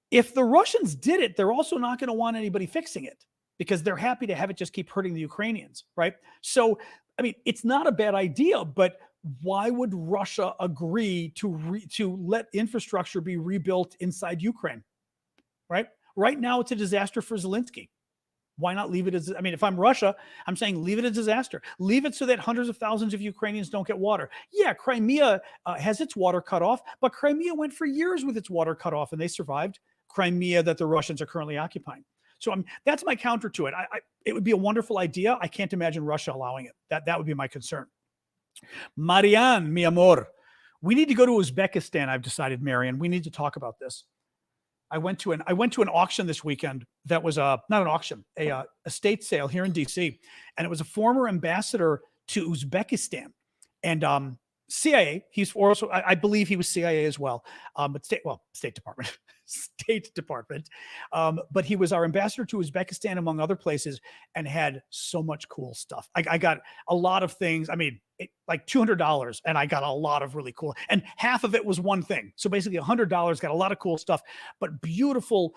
If the Russians did it, they're also not going to want anybody fixing it because they're happy to have it just keep hurting the Ukrainians, right? So, I mean, it's not a bad idea, but why would Russia agree to let infrastructure be rebuilt inside Ukraine, right? Right now, it's a disaster for Zelensky. Why not leave it as, I mean, if I'm Russia, I'm saying leave it as disaster. Leave it so that hundreds of thousands of Ukrainians don't get water. Yeah, Crimea has its water cut off, but Crimea went for years with its water cut off and they survived. Crimea that the Russians are currently occupying. So that's my counter to it. It would be a wonderful idea. I can't imagine Russia allowing it. That would be my concern. Marianne, mi amor, we need to go to Uzbekistan. I've decided, Marianne, we need to talk about this. I went to an auction this weekend that was not an auction, a estate sale here in DC, and it was a former ambassador to Uzbekistan, and CIA. He's also, I believe, he was CIA as well, but State Department, State Department. But he was our ambassador to Uzbekistan, among other places, and had so much cool stuff. I got a lot of things. I mean, like $200, and I got a lot of really cool, and half of it was one thing. So basically $100 got a lot of cool stuff, but beautiful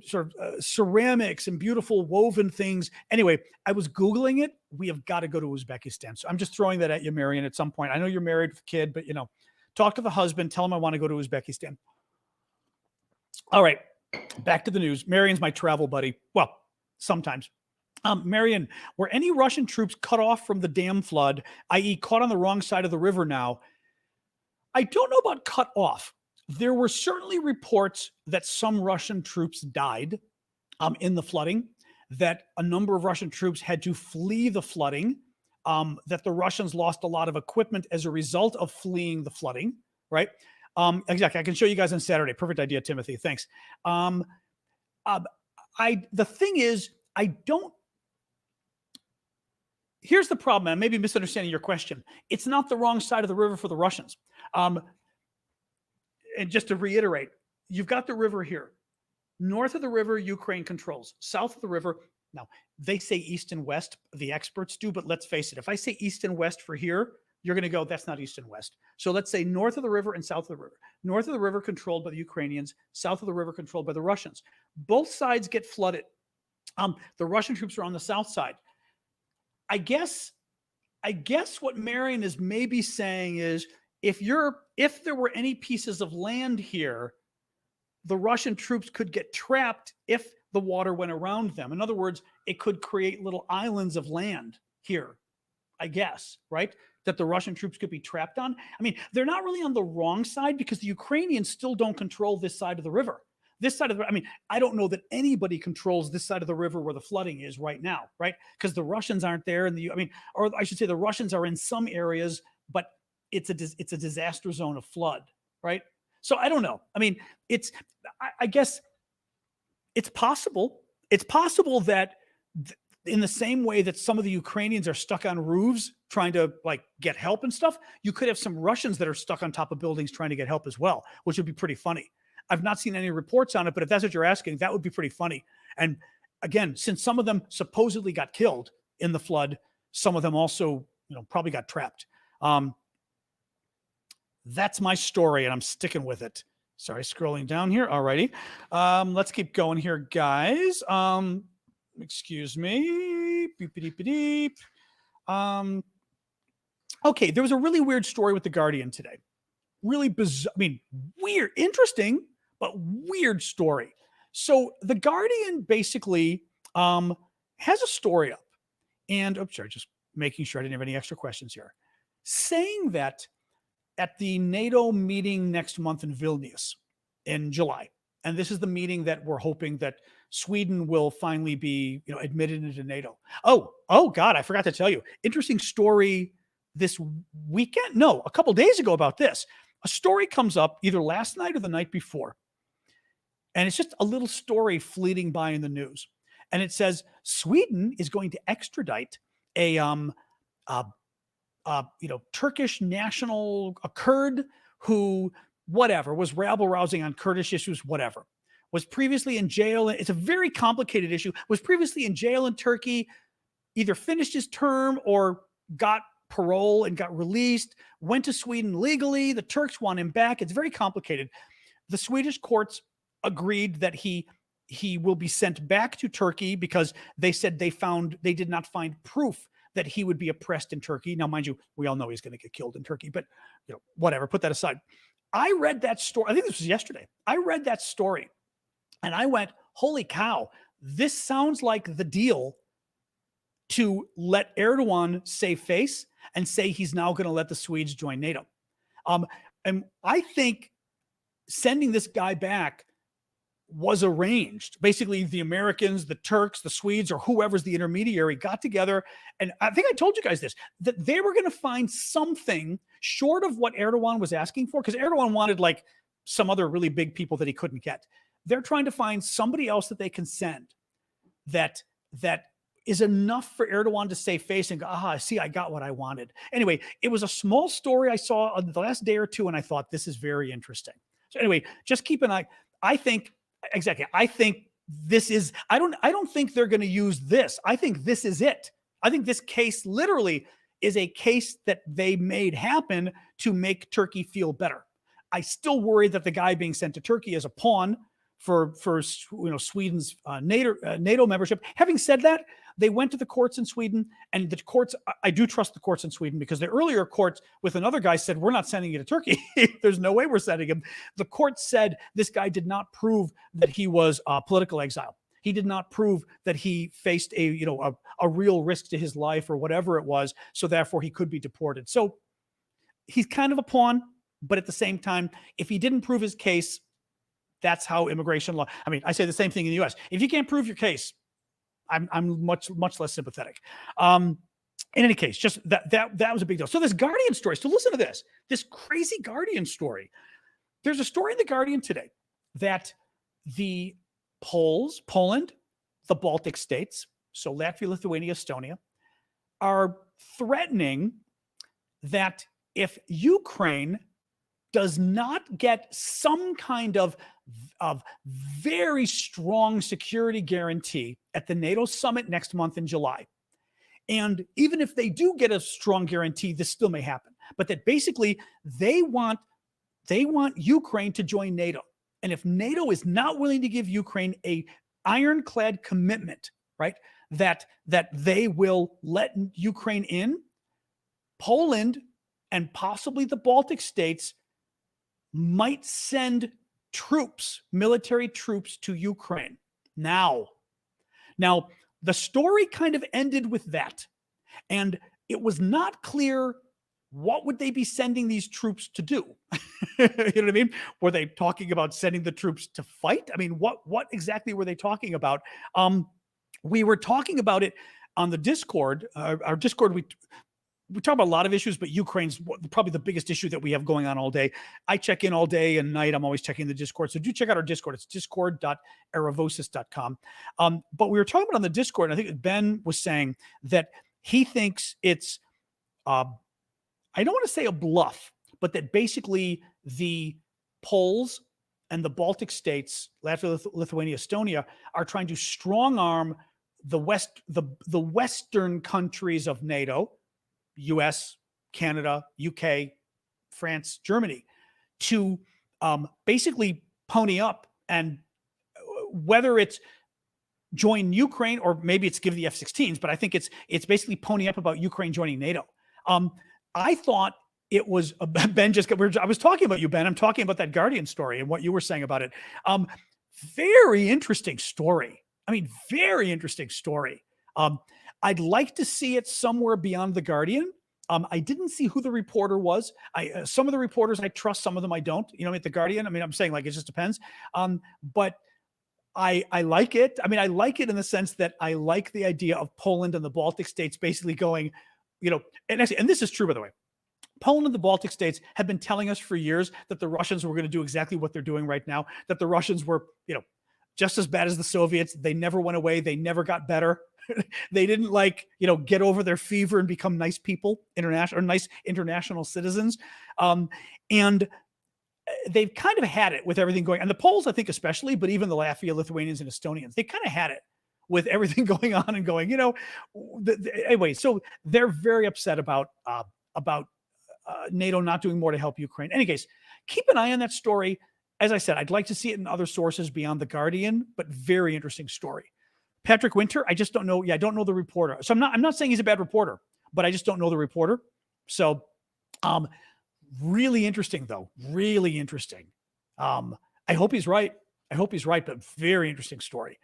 sort of ceramics and beautiful woven things. Anyway, I was Googling it. We have got to go to Uzbekistan. So I'm just throwing that at you, Marion, at some point. I know you're married with a kid, but talk to the husband, tell him I want to go to Uzbekistan. All right, back to the news. Marion's my travel buddy. Well, sometimes. Marion, were any Russian troops cut off from the dam flood, i.e. caught on the wrong side of the river now? I don't know about cut off. There were certainly reports that some Russian troops died in the flooding, that a number of Russian troops had to flee the flooding, that the Russians lost a lot of equipment as a result of fleeing the flooding, right? Exactly. I can show you guys on Saturday. Perfect idea, Timothy. Thanks. The thing is, here's the problem. I may be misunderstanding your question. It's not the wrong side of the river for the Russians. And just to reiterate, you've got the river here. North of the river, Ukraine controls. South of the river, now they say east and west, the experts do, but let's face it, if I say east and west for here, you're going to go, that's not east and west. So let's say north of the river and south of the river. North of the river controlled by the Ukrainians, south of the river controlled by the Russians. Both sides get flooded. The Russian troops are on the south side. I guess what Marion is maybe saying is, if there were any pieces of land here, the Russian troops could get trapped if the water went around them. In other words, it could create little islands of land here, I guess, right? That the Russian troops could be trapped on. I mean, they're not really on the wrong side because the Ukrainians still don't control this side of the river. This side of the, I mean, I don't know that anybody controls this side of the river where the flooding is right now, right? Because the Russians aren't there, or I should say the Russians are in some areas, but it's a disaster zone of flood, right? So I don't know. I mean, I guess it's possible. It's possible that in the same way that some of the Ukrainians are stuck on roofs trying to get help and stuff, you could have some Russians that are stuck on top of buildings trying to get help as well, which would be pretty funny. I've not seen any reports on it, but if that's what you're asking, that would be pretty funny. And again, since some of them supposedly got killed in the flood, some of them also, probably got trapped. That's my story, and I'm sticking with it. Sorry, scrolling down here. All righty. Let's keep going here, guys. Excuse me. Beep. Okay, there was a really weird story with The Guardian today. Really bizarre. I mean, weird, interesting, but weird story. So The Guardian basically has a story up. And, just making sure I didn't have any extra questions here. Saying that at the NATO meeting next month in Vilnius in July, and this is the meeting that we're hoping that Sweden will finally be, admitted into NATO. Oh God, I forgot to tell you. Interesting story this weekend. No, a couple days ago about this. A story comes up either last night or the night before. And it's just a little story fleeting by in the news. And it says Sweden is going to extradite a Turkish national, a Kurd who, was rabble-rousing on Kurdish issues, was previously in jail. It's a very complicated issue. Was previously in jail in Turkey, either finished his term or got parole and got released, went to Sweden legally. The Turks want him back. It's very complicated. The Swedish courts agreed that he will be sent back to Turkey because they said they did not find proof that he would be oppressed in Turkey. Now, mind you, we all know he's going to get killed in Turkey, but whatever, put that aside. I read that story. I think this was yesterday. I read that story and I went, holy cow, this sounds like the deal to let Erdogan save face and say he's now going to let the Swedes join NATO. And I think sending this guy back was arranged. Basically, the Americans, the Turks, the Swedes, or whoever's the intermediary got together. And I think I told you guys this, that they were going to find something short of what Erdogan was asking for, because Erdogan wanted like some other really big people that he couldn't get. They're trying to find somebody else that they can send that is enough for Erdogan to save face and go, see, I got what I wanted. Anyway, it was a small story I saw on the last day or two, and I thought, this is very interesting. So anyway, just keep an eye. I think this is, I don't think they're going to use this. I think this is it. I think this case literally is a case that they made happen to make Turkey feel better. I still worry that the guy being sent to Turkey is a pawn for Sweden's NATO membership. Having said that, they went to the courts in Sweden, and the courts, I do trust the courts in Sweden, because the earlier courts with another guy said, we're not sending you to Turkey. There's no way we're sending him. The court said this guy did not prove that he was political exile. He did not prove that he faced a real risk to his life or whatever it was. So therefore he could be deported. So he's kind of a pawn, but at the same time, if he didn't prove his case, that's how immigration law. I mean, I say the same thing in the US. If you can't prove your case, I'm much less sympathetic. In any case, just that was a big deal. So this Guardian story. So listen to this crazy Guardian story. There's a story in the Guardian today that the Poland, the Baltic states, so Latvia, Lithuania, Estonia, are threatening that if Ukraine does not get some kind of very strong security guarantee at the NATO summit next month in July, and even if they do get a strong guarantee, this still may happen, but that basically they want Ukraine to join NATO. And if NATO is not willing to give Ukraine a ironclad commitment, right, that they will let Ukraine in, Poland and possibly the Baltic states might send troops, military troops, to Ukraine. Now, the story kind of ended with that. And it was not clear what would they be sending these troops to do. You know what I mean? Were they talking about sending the troops to fight? I mean, what exactly were they talking about? We were talking about it on the Discord. Our Discord, we talk about a lot of issues, but Ukraine's probably the biggest issue that we have going on all day. I check in all day and night. I'm always checking the Discord. So do check out our Discord. It's discord.aravosis.com. But we were talking about on the Discord, and I think Ben was saying that he thinks it's, I don't want to say a bluff, but that basically the Poles and the Baltic states, Latvia, Lithuania, Estonia, are trying to strong arm the Western countries of NATO, US, Canada, UK, France, Germany, to basically pony up, and whether it's join Ukraine or maybe it's give the F-16s, but I think it's basically pony up about Ukraine joining NATO. I thought it was Ben. I was talking about you, Ben. I'm talking about that Guardian story and what you were saying about it. Very interesting story. I mean, very interesting story. I'd like to see it somewhere beyond the Guardian. I didn't see who the reporter was. Some of the reporters I trust, some of them I don't. You know, at the Guardian. I mean, I'm saying like it just depends. But I like it. I mean, I like it in the sense that I like the idea of Poland and the Baltic states basically going, you know, and this is true, by the way. Poland and the Baltic states have been telling us for years that the Russians were going to do exactly what they're doing right now, that the Russians were, you know, just as bad as the Soviets. They never went away. They never got better. They didn't get over their fever and become nice people, nice international citizens. And they've kind of had it with everything going, and the Poles, I think, especially, but even the Latvia, Lithuanians, and Estonians, they kind of had it with everything going on and going, anyway, so they're very upset about NATO not doing more to help Ukraine. In any case, keep an eye on that story. As I said, I'd like to see it in other sources beyond the Guardian, but very interesting story. Patrick Winter, I just don't know. Yeah, I don't know the reporter. So I'm not saying he's a bad reporter, but I just don't know the reporter. So really interesting, though. Really interesting. I hope he's right. But very interesting story.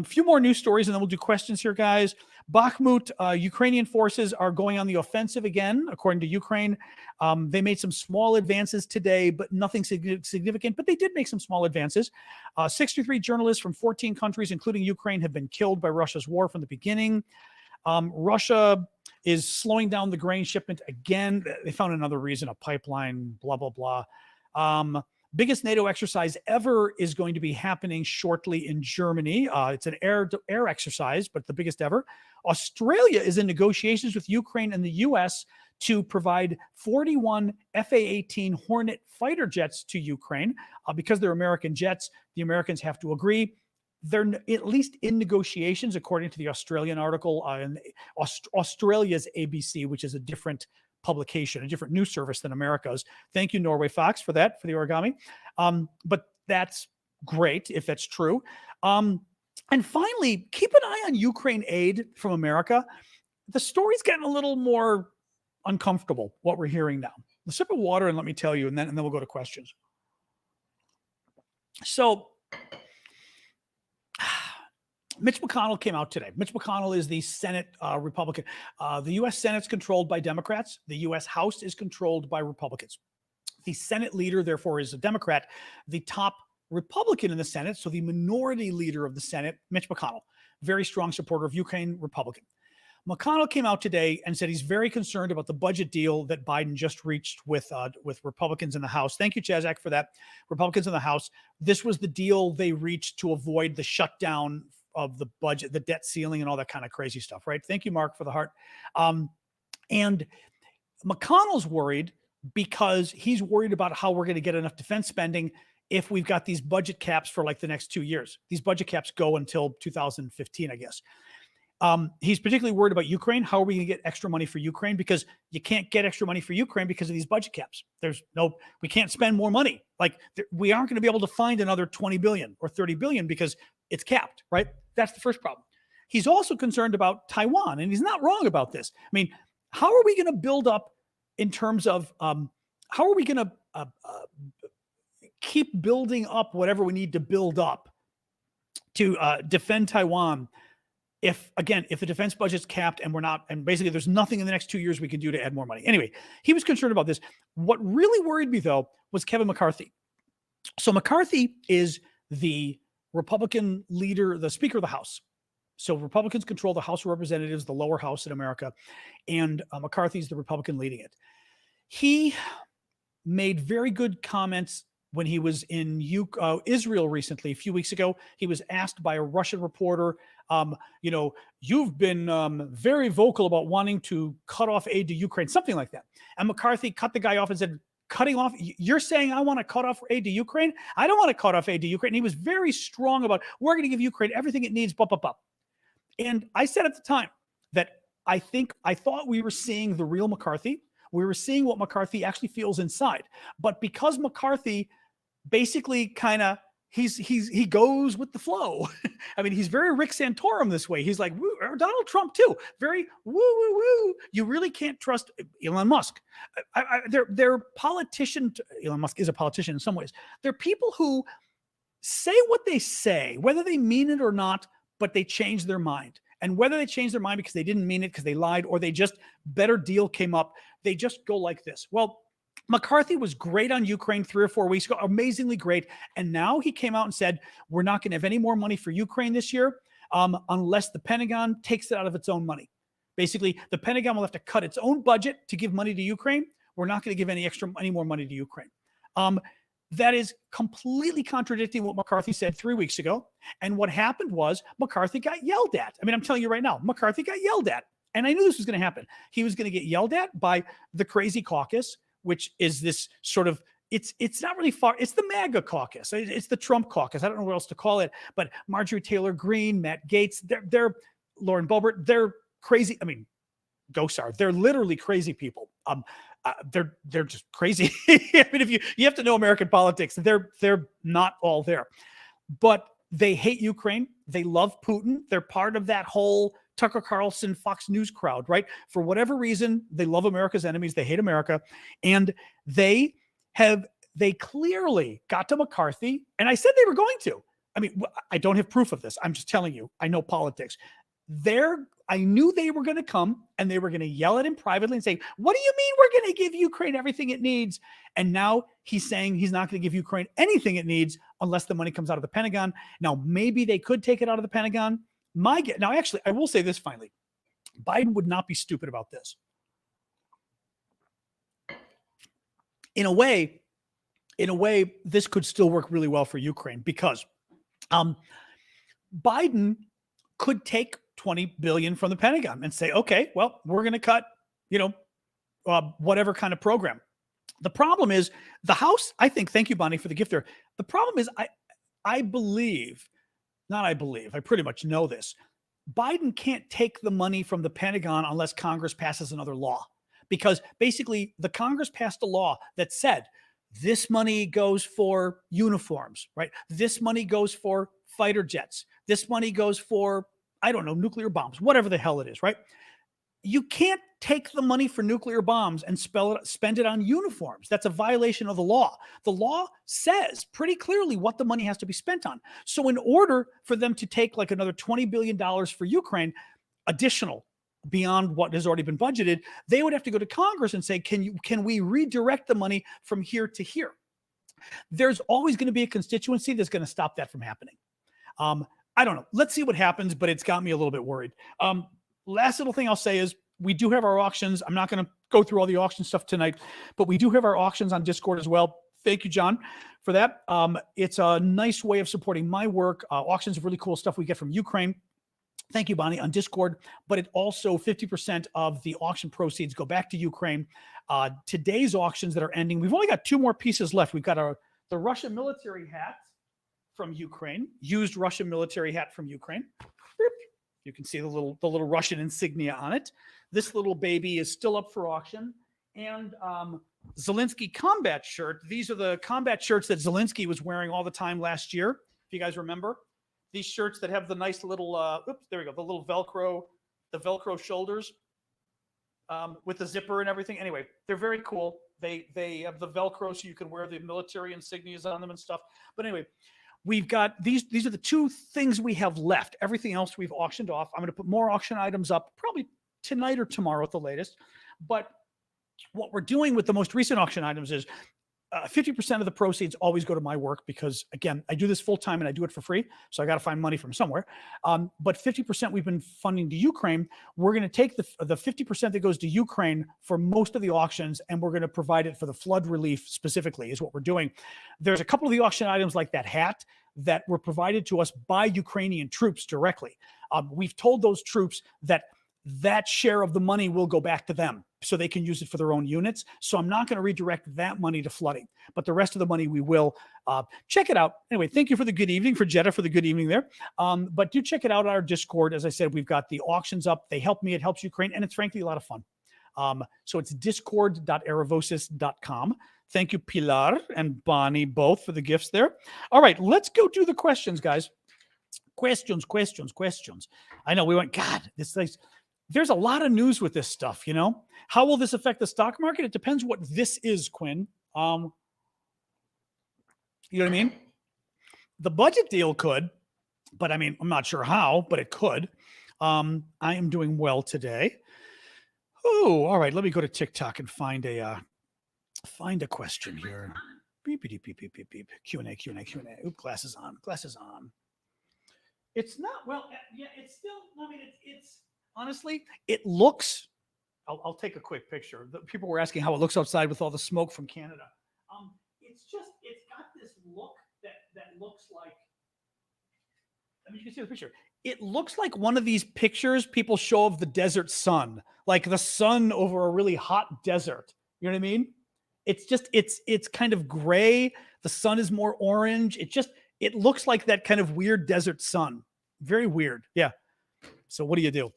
Few more news stories, and then we'll do questions here, guys. Bakhmut, Ukrainian forces are going on the offensive again, according to Ukraine. They made some small advances today, but nothing significant, but they did make some small advances. 63 journalists from 14 countries, including Ukraine, have been killed by Russia's war from the beginning. Russia is slowing down the grain shipment again. They found another reason, a pipeline, blah, blah, blah. Biggest NATO exercise ever is going to be happening shortly in Germany. It's an air exercise, but the biggest ever. Australia is in negotiations with Ukraine and the U.S. to provide 41 FA-18 Hornet fighter jets to Ukraine. Because they're American jets, the Americans have to agree. They're at least in negotiations, according to the Australian article in Australia's ABC, which is a different publication, a different news service than America's. Thank you, Norway Fox, for that, for the origami. But that's great if that's true. And finally, keep an eye on Ukraine aid from America. The story's getting a little more uncomfortable, what we're hearing now. A sip of water and let me tell you, and then we'll go to questions. So Mitch McConnell came out today. Mitch McConnell is the Senate Republican. The U.S. Senate's controlled by Democrats. The U.S. House is controlled by Republicans. The Senate leader, therefore, is a Democrat. The top Republican in the Senate, so the minority leader of the Senate, Mitch McConnell, very strong supporter of Ukraine, Republican. McConnell came out today and said he's very concerned about the budget deal that Biden just reached with Republicans in the House. Thank you, Chazak, for that. Republicans in the House. This was the deal they reached to avoid the shutdown of the budget, the debt ceiling, and all that kind of crazy stuff, right? Thank you, Mark, for the heart. And McConnell's worried because he's worried about how we're going to get enough defense spending if we've got these budget caps for like the next 2 years. These budget caps go until 2015, I guess. He's particularly worried about Ukraine. How are we going to get extra money for Ukraine? Because you can't get extra money for Ukraine because of these budget caps. We can't spend more money. Like we aren't going to be able to find another 20 billion or 30 billion because it's capped, right? That's the first problem. He's also concerned about Taiwan, and he's not wrong about this. I mean, how are we going to build up in terms of how are we going to keep building up whatever we need to build up to defend Taiwan if the defense budget's capped and basically there's nothing in the next 2 years we can do to add more money. Anyway, he was concerned about this. What really worried me, though, was Kevin McCarthy. So McCarthy is the Republican leader, the Speaker of the House. So Republicans control the House of Representatives, the lower house in America, and McCarthy's the Republican leading it. He made very good comments when he was in Israel recently, a few weeks ago. He was asked by a Russian reporter, you've been very vocal about wanting to cut off aid to Ukraine, something like that. And McCarthy cut the guy off and said, cutting off, you're saying I want to cut off aid to Ukraine? I don't want to cut off aid to Ukraine. And he was very strong about, we're going to give Ukraine everything it needs, And I said at the time that I thought we were seeing the real McCarthy. We were seeing what McCarthy actually feels inside. But because McCarthy basically he goes with the flow. I mean, he's very Rick Santorum this way. He's like, woo, or Donald Trump too. Very woo, woo, woo. You really can't trust Elon Musk. They're politicians. Elon Musk is a politician in some ways. They're people who say what they say, whether they mean it or not, but they change their mind. And whether they change their mind because they didn't mean it, because they lied, or they just better deal came up, they just go like this. Well, McCarthy was great on Ukraine 3 or 4 weeks ago, amazingly great. And now he came out and said, we're not going to have any more money for Ukraine this year unless the Pentagon takes it out of its own money. Basically, the Pentagon will have to cut its own budget to give money to Ukraine. We're not going to give any more money to Ukraine. That is completely contradicting what McCarthy said 3 weeks ago. And what happened was McCarthy got yelled at. I mean, I'm telling you right now, McCarthy got yelled at. And I knew this was going to happen. He was going to get yelled at by the crazy caucus, which is this sort of, it's not really far. It's the MAGA caucus. It's the Trump caucus. I don't know what else to call it, but Marjorie Taylor Greene, Matt Gaetz, they're Lauren Boebert, they're crazy. I mean, Gosar, they're literally crazy people. They're just crazy. I mean, if you have to know American politics, they're not all there, but they hate Ukraine. They love Putin. They're part of that whole Tucker Carlson, Fox News crowd, right? For whatever reason, they love America's enemies. They hate America. And they clearly got to McCarthy. And I said they were going to. I mean, I don't have proof of this. I'm just telling you, I know politics. I knew they were going to come and they were going to yell at him privately and say, what do you mean we're going to give Ukraine everything it needs? And now he's saying he's not going to give Ukraine anything it needs unless the money comes out of the Pentagon. Now, maybe they could take it out of the Pentagon. Now, actually, I will say this finally. Biden would not be stupid about this. In a way, this could still work really well for Ukraine because Biden could take $20 billion from the Pentagon and say, okay, well, we're going to cut, whatever kind of program. The problem is the House, I think, thank you, Bonnie, for the gift there. The problem is I pretty much know this. Biden can't take the money from the Pentagon unless Congress passes another law, because basically the Congress passed a law that said this money goes for uniforms, right? This money goes for fighter jets. This money goes for, I don't know, nuclear bombs, whatever the hell it is, right? You can't take the money for nuclear bombs and spend it on uniforms. That's a violation of the law. The law says pretty clearly what the money has to be spent on. So in order for them to take like another $20 billion for Ukraine, additional beyond what has already been budgeted, they would have to go to Congress and say, can we redirect the money from here to here? There's always going to be a constituency that's going to stop that from happening. I don't know. Let's see what happens, but it's got me a little bit worried. Last little thing I'll say is we do have our auctions. I'm not going to go through all the auction stuff tonight, but we do have our auctions on Discord as well. Thank you, John, for that. It's a nice way of supporting my work. Auctions of really cool stuff we get from Ukraine. Thank you, Bonnie, on Discord. But it also 50% of the auction proceeds go back to Ukraine. Today's auctions that are ending, we've only got 2 more pieces left. We've got the Russian military hat from Ukraine, used Russian military hat from Ukraine. You can see the little Russian insignia on it. This little baby is still up for auction. And Zelensky combat shirt. These are the combat shirts that Zelensky was wearing all the time last year, if you guys remember. These shirts that have the nice little, there we go, the little Velcro shoulders with the zipper and everything. Anyway, they're very cool. They have the Velcro so you can wear the military insignias on them and stuff. But anyway, we've got these are the 2 things we have left. Everything else we've auctioned off. I'm going to put more auction items up probably tonight or tomorrow at the latest. But what we're doing with the most recent auction items is 50% of the proceeds always go to my work because, again, I do this full time and I do it for free. So I got to find money from somewhere. But 50% we've been funding to Ukraine. We're going to take the 50% that goes to Ukraine for most of the auctions, and we're going to provide it for the flood relief specifically is what we're doing. There's a couple of the auction items like that hat that were provided to us by Ukrainian troops directly. We've told those troops that share of the money will go back to them so they can use it for their own units. So I'm not going to redirect that money to flooding, but the rest of the money we will. Check it out. Anyway, thank you for the good evening, for Jetta for the good evening there. But do check it out on our Discord. As I said, we've got the auctions up. They help me. It helps Ukraine. And it's frankly a lot of fun. So it's discord.aravosis.com. Thank you, Pilar and Bonnie, both for the gifts there. All right, let's go do the questions, guys. Questions. I know we went, God, this thing's... There's a lot of news with this stuff, How will this affect the stock market? It depends what this is, Quinn. You know what I mean? The budget deal could, but I mean, I'm not sure how, but it could. I am doing well today. Oh, all right. Let me go to TikTok and find a question here. Beep, beep, beep, beep, beep, beep. Q&A. Oop, glasses on. It's not, well, yeah, it's still, I mean, it's, honestly, it looks, I'll take a quick picture. The people were asking how it looks outside with all the smoke from Canada. It's got this look that looks like, I mean, you can see the picture. It looks like one of these pictures people show of the desert sun, like the sun over a really hot desert. You know what I mean? It's just, it's kind of gray. The sun is more orange. It looks like that kind of weird desert sun. Very weird. Yeah. So what do you do?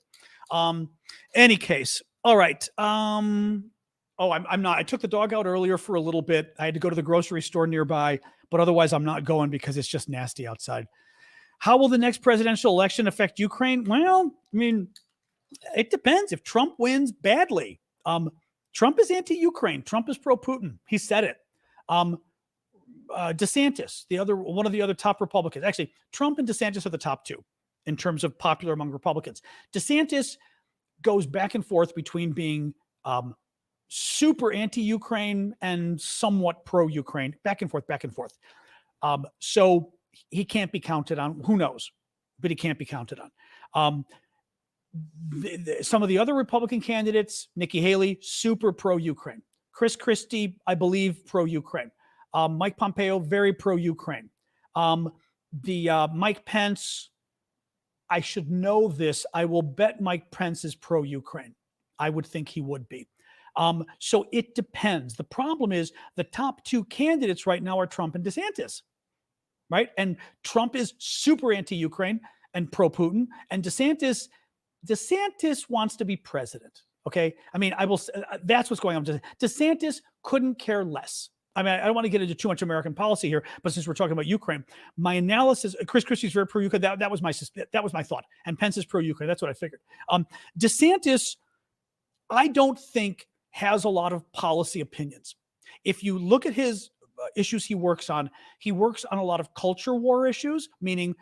Any case. All right. I'm not. I took the dog out earlier for a little bit. I had to go to the grocery store nearby, but otherwise I'm not going because it's just nasty outside. How will the next presidential election affect Ukraine? Well, I mean, it depends. If Trump wins badly, Trump is anti-Ukraine. Trump is pro-Putin. He said it. DeSantis, one of the other top Republicans. Actually, Trump and DeSantis are the top two in terms of popular among Republicans. DeSantis goes back and forth between being super anti-Ukraine and somewhat pro-Ukraine, back and forth, back and forth. So he can't be counted on. Who knows? But he can't be counted on. Some of the other Republican candidates, Nikki Haley, super pro-Ukraine. Chris Christie, I believe, pro-Ukraine. Mike Pompeo, very pro-Ukraine. Mike Pence, I should know this. I will bet Mike Pence is pro-Ukraine. I would think he would be. So it depends. The problem is the top two candidates right now are Trump and DeSantis, right? And Trump is super anti-Ukraine and pro-Putin, and DeSantis wants to be president. Okay, I mean, that's what's going on. DeSantis couldn't care less. I mean, I don't want to get into too much American policy here, but since we're talking about Ukraine, my analysis, Chris Christie's very pro-Ukraine. That was my thought. And Pence is pro-Ukraine. That's what I figured. DeSantis, I don't think has a lot of policy opinions. If you look at his issues he works on a lot of culture war issues, meaning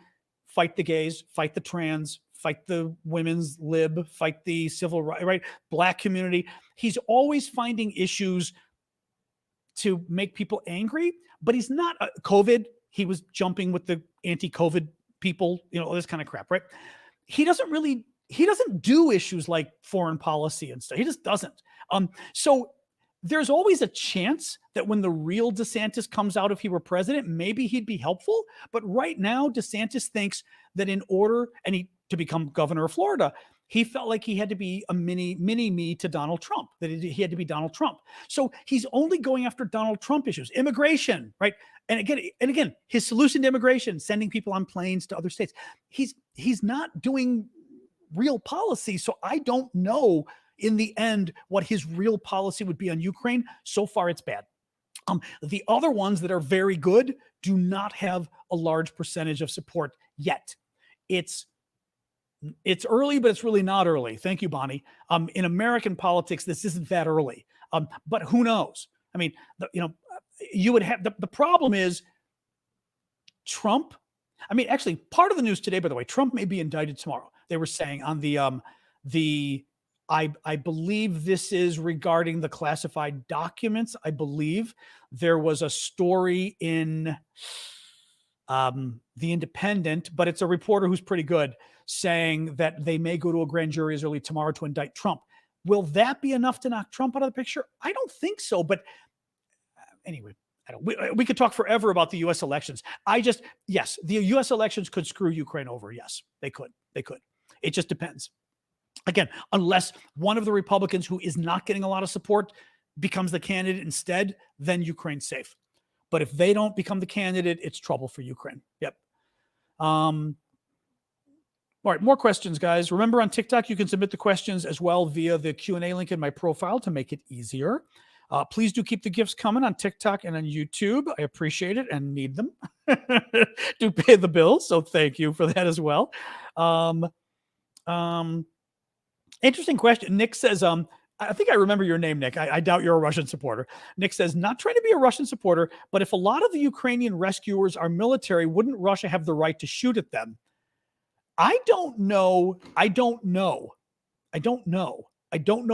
fight the gays, fight the trans, fight the women's lib, fight the civil right, black community. He's always finding issues to make people angry, but he's not COVID. He was jumping with the anti-COVID people, all this kind of crap, right? He doesn't do issues like foreign policy and stuff. He just doesn't. So there's always a chance that when the real DeSantis comes out, if he were president, maybe he'd be helpful. But right now, DeSantis thinks that in order to become governor of Florida, he felt like he had to be a mini me to Donald Trump, that he had to be Donald Trump. So he's only going after Donald Trump issues, immigration, right? And again, his solution to immigration, sending people on planes to other states. He's not doing real policy. So I don't know in the end what his real policy would be on Ukraine. So far, it's bad. The other ones that are very good do not have a large percentage of support yet. It's early, but it's really not early. Thank you, Bonnie. In American politics, this isn't that early. But who knows? I mean, you would have the problem is Trump. I mean, actually, part of the news today, by the way, Trump may be indicted tomorrow. They were saying on I believe this is regarding the classified documents. I believe there was a story in The Independent, but it's a reporter who's pretty good, saying that they may go to a grand jury as early tomorrow to indict Trump. Will that be enough to knock Trump out of the picture? I don't think so. But anyway, we could talk forever about the U.S. elections. Yes, the U.S. elections could screw Ukraine over. Yes, they could. It just depends. Again, unless one of the Republicans who is not getting a lot of support becomes the candidate instead, then Ukraine's safe. But if they don't become the candidate, it's trouble for Ukraine. Yep. All right, more questions, guys. Remember, on TikTok, you can submit the questions as well via the Q&A link in my profile to make it easier. Please do keep the gifts coming on TikTok and on YouTube. I appreciate it and need them to pay the bills. So thank you for that as well. Interesting question. Nick says, I think I remember your name, Nick. I doubt you're a Russian supporter. Nick says, not trying to be a Russian supporter, but if a lot of the Ukrainian rescuers are military, wouldn't Russia have the right to shoot at them? I don't know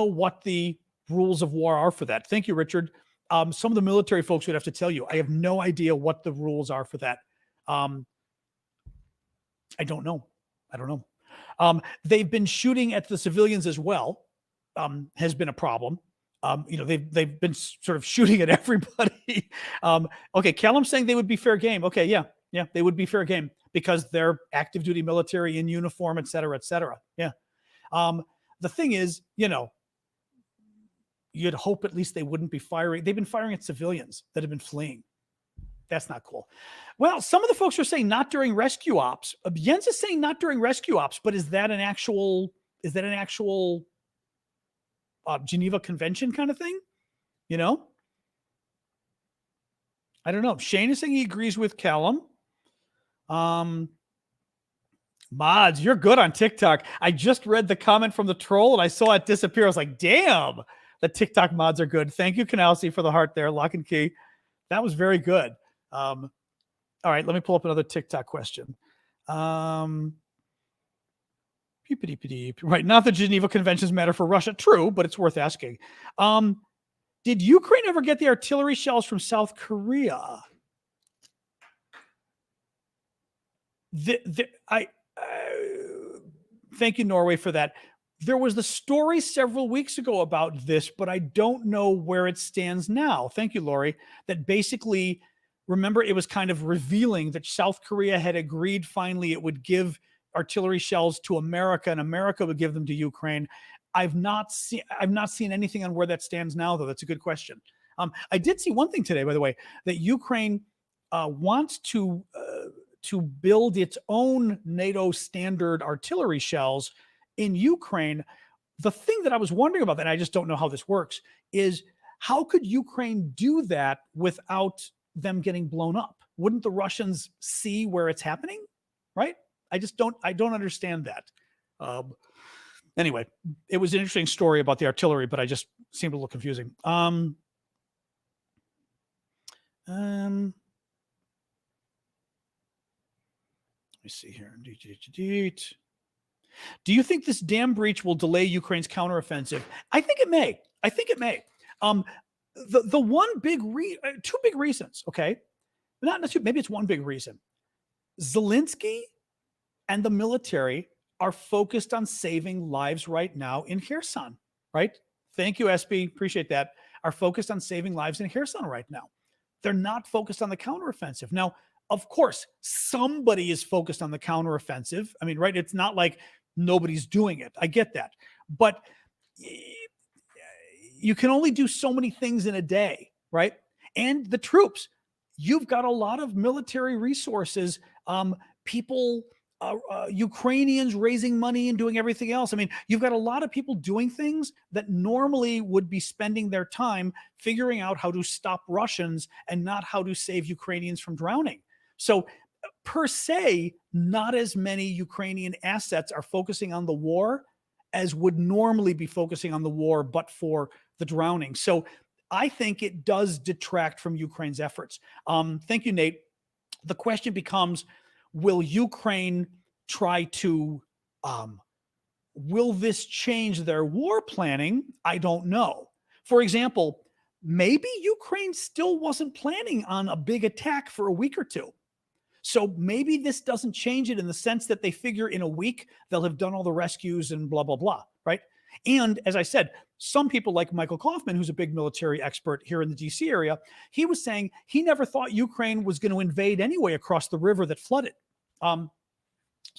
what the rules of war are for that. Thank you, Richard. Some of the military folks would have to tell you. I have no idea what the rules are for that. I don't know. They've been shooting at the civilians as well. Has been a problem. They've been sort of shooting at everybody. Okay, Callum's saying they would be fair game. Okay, yeah, they would be fair game because they're active duty military in uniform, et cetera, et cetera. Yeah. The thing is, you'd hope at least they wouldn't be firing. They've been firing at civilians that have been fleeing. That's not cool. Well, some of the folks are saying not during rescue ops. Jens is saying not during rescue ops, but is that an actual Geneva Convention kind of thing? I don't know. Shane is saying he agrees with Callum. Mods, you're good on TikTok. I just read the comment from the troll and I saw it disappear. I was like, damn, the TikTok mods are good. Thank you, Canalsi, for the heart there. Lock and key. That was very good. All right, let me pull up another TikTok question. Right, not that Geneva Conventions matter for Russia. True, but it's worth asking. Did Ukraine ever get the artillery shells from South Korea? Thank you, Norway, for that. There was the story several weeks ago about this, but I don't know where it stands now. Thank you, Lori. That basically, remember, it was kind of revealing that South Korea had agreed finally it would give artillery shells to America, and America would give them to Ukraine. I've not seen anything on where that stands now, though. That's a good question. I did see one thing today, by the way, that Ukraine wants to build its own NATO standard artillery shells in Ukraine. The thing that I was wondering about, that I just don't know how this works, is how could Ukraine do that without them getting blown up? Wouldn't the Russians see where it's happening? Right? I don't understand that. Anyway, it was an interesting story about the artillery, but I just seemed a little confusing. Let me see here. Do you think this dam breach will delay Ukraine's counteroffensive? I think it may. The one big two big reasons, okay? Not two, maybe it's one big reason. Zelensky and the military are focused on saving lives right now in Kherson, right? Thank you, SB. Appreciate that. Are focused on saving lives in Kherson right now. They're not focused on the counteroffensive. Now, of course, somebody is focused on the counteroffensive. I mean, right? It's not like nobody's doing it. I get that. But you can only do so many things in a day, right? And the troops, you've got a lot of military resources, people, Ukrainians raising money and doing everything else. I mean, you've got a lot of people doing things that normally would be spending their time figuring out how to stop Russians and not how to save Ukrainians from drowning. So per se, not as many Ukrainian assets are focusing on the war as would normally be focusing on the war, but for the drowning. So I think it does detract from Ukraine's efforts. Thank you, Nate. The question becomes, will Ukraine try to, will this change their war planning? I don't know. For example, maybe Ukraine still wasn't planning on a big attack for a week or two. So maybe this doesn't change it in the sense that they figure in a week they'll have done all the rescues and blah, blah, blah, right? And as I said, some people like Michael Kaufman, who's a big military expert here in the DC area, he was saying he never thought Ukraine was going to invade anyway across the river that flooded. So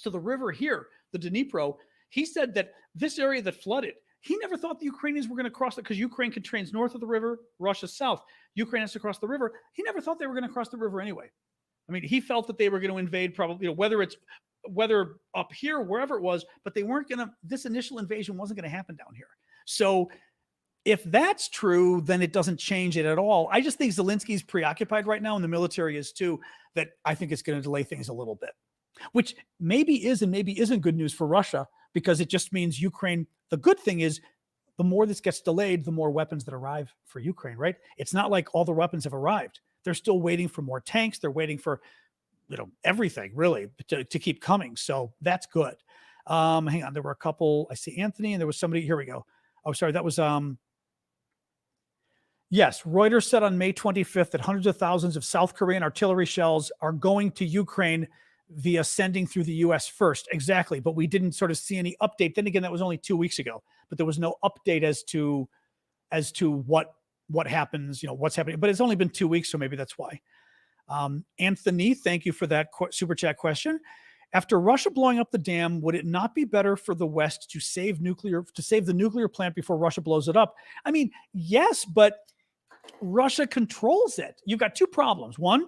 the river here, the Dnipro, he said that this area that flooded, he never thought the Ukrainians were going to cross it because Ukraine constrains north of the river, Russia south. Ukraine has to cross the river. He never thought they were going to cross the river anyway. I mean, he felt that they were going to invade probably, whether up here, wherever it was, but they weren't going to, this initial invasion wasn't going to happen down here. So if that's true, then it doesn't change it at all. I just think Zelensky's preoccupied right now, and the military is too, that I think it's going to delay things a little bit, which maybe is and maybe isn't good news for Russia, because it just means Ukraine. The good thing is the more this gets delayed, the more weapons that arrive for Ukraine, right? It's not like all the weapons have arrived. They're still waiting for more tanks. They're waiting for, everything really to keep coming. So that's good. Hang on. There were a couple. I see Anthony, and there was somebody. Here we go. Oh, sorry. That was, yes. Reuters said on May 25th that hundreds of thousands of South Korean artillery shells are going to Ukraine via sending through the U.S. first. Exactly. But we didn't sort of see any update. Then again, that was only 2 weeks ago, but there was no update as to what happens, what's happening, but it's only been 2 weeks. So maybe that's why. Anthony, thank you for that super chat question. After Russia blowing up the dam, would it not be better for the West to save the nuclear plant before Russia blows it up? I mean, yes, but Russia controls it. You've got two problems. One,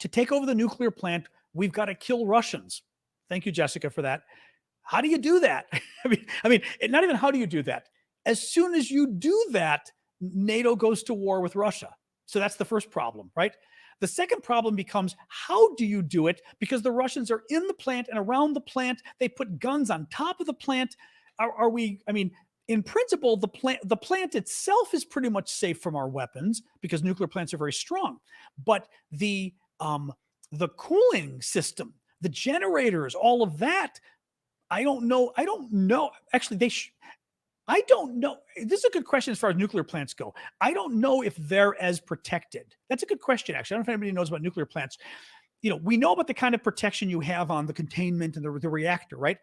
to take over the nuclear plant, we've got to kill Russians. Thank you, Jessica, for that. How do you do that? I mean, not even how do you do that? As soon as you do that, NATO goes to war with Russia. So that's the first problem, right? The second problem becomes, how do you do it? Because the Russians are in the plant and around the plant. They put guns on top of the plant. in principle, the plant itself is pretty much safe from our weapons because nuclear plants are very strong. But the cooling system, the generators, all of that, I don't know. Actually, I don't know. This is a good question as far as nuclear plants go. I don't know if they're as protected. That's a good question, actually. I don't know if anybody knows about nuclear plants. We know about the kind of protection you have on the containment and the reactor, right?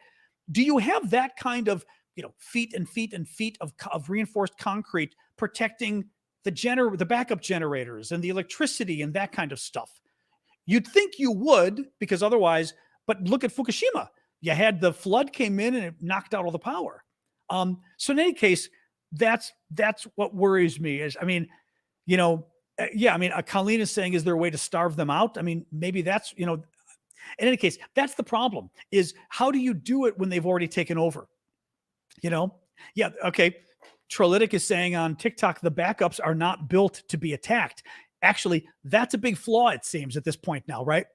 Do you have that kind of, feet and feet and feet of reinforced concrete protecting the backup generators and the electricity and that kind of stuff? You'd think you would, because otherwise, but look at Fukushima. You had the flood came in and it knocked out all the power. So in any case, that's what worries me is, Colleen is saying, is there a way to starve them out? Maybe that's, in any case, that's the problem is how do you do it when they've already taken over? Yeah. Okay. Trollitic is saying on TikTok, the backups are not built to be attacked. Actually, that's a big flaw, it seems, at this point now, right?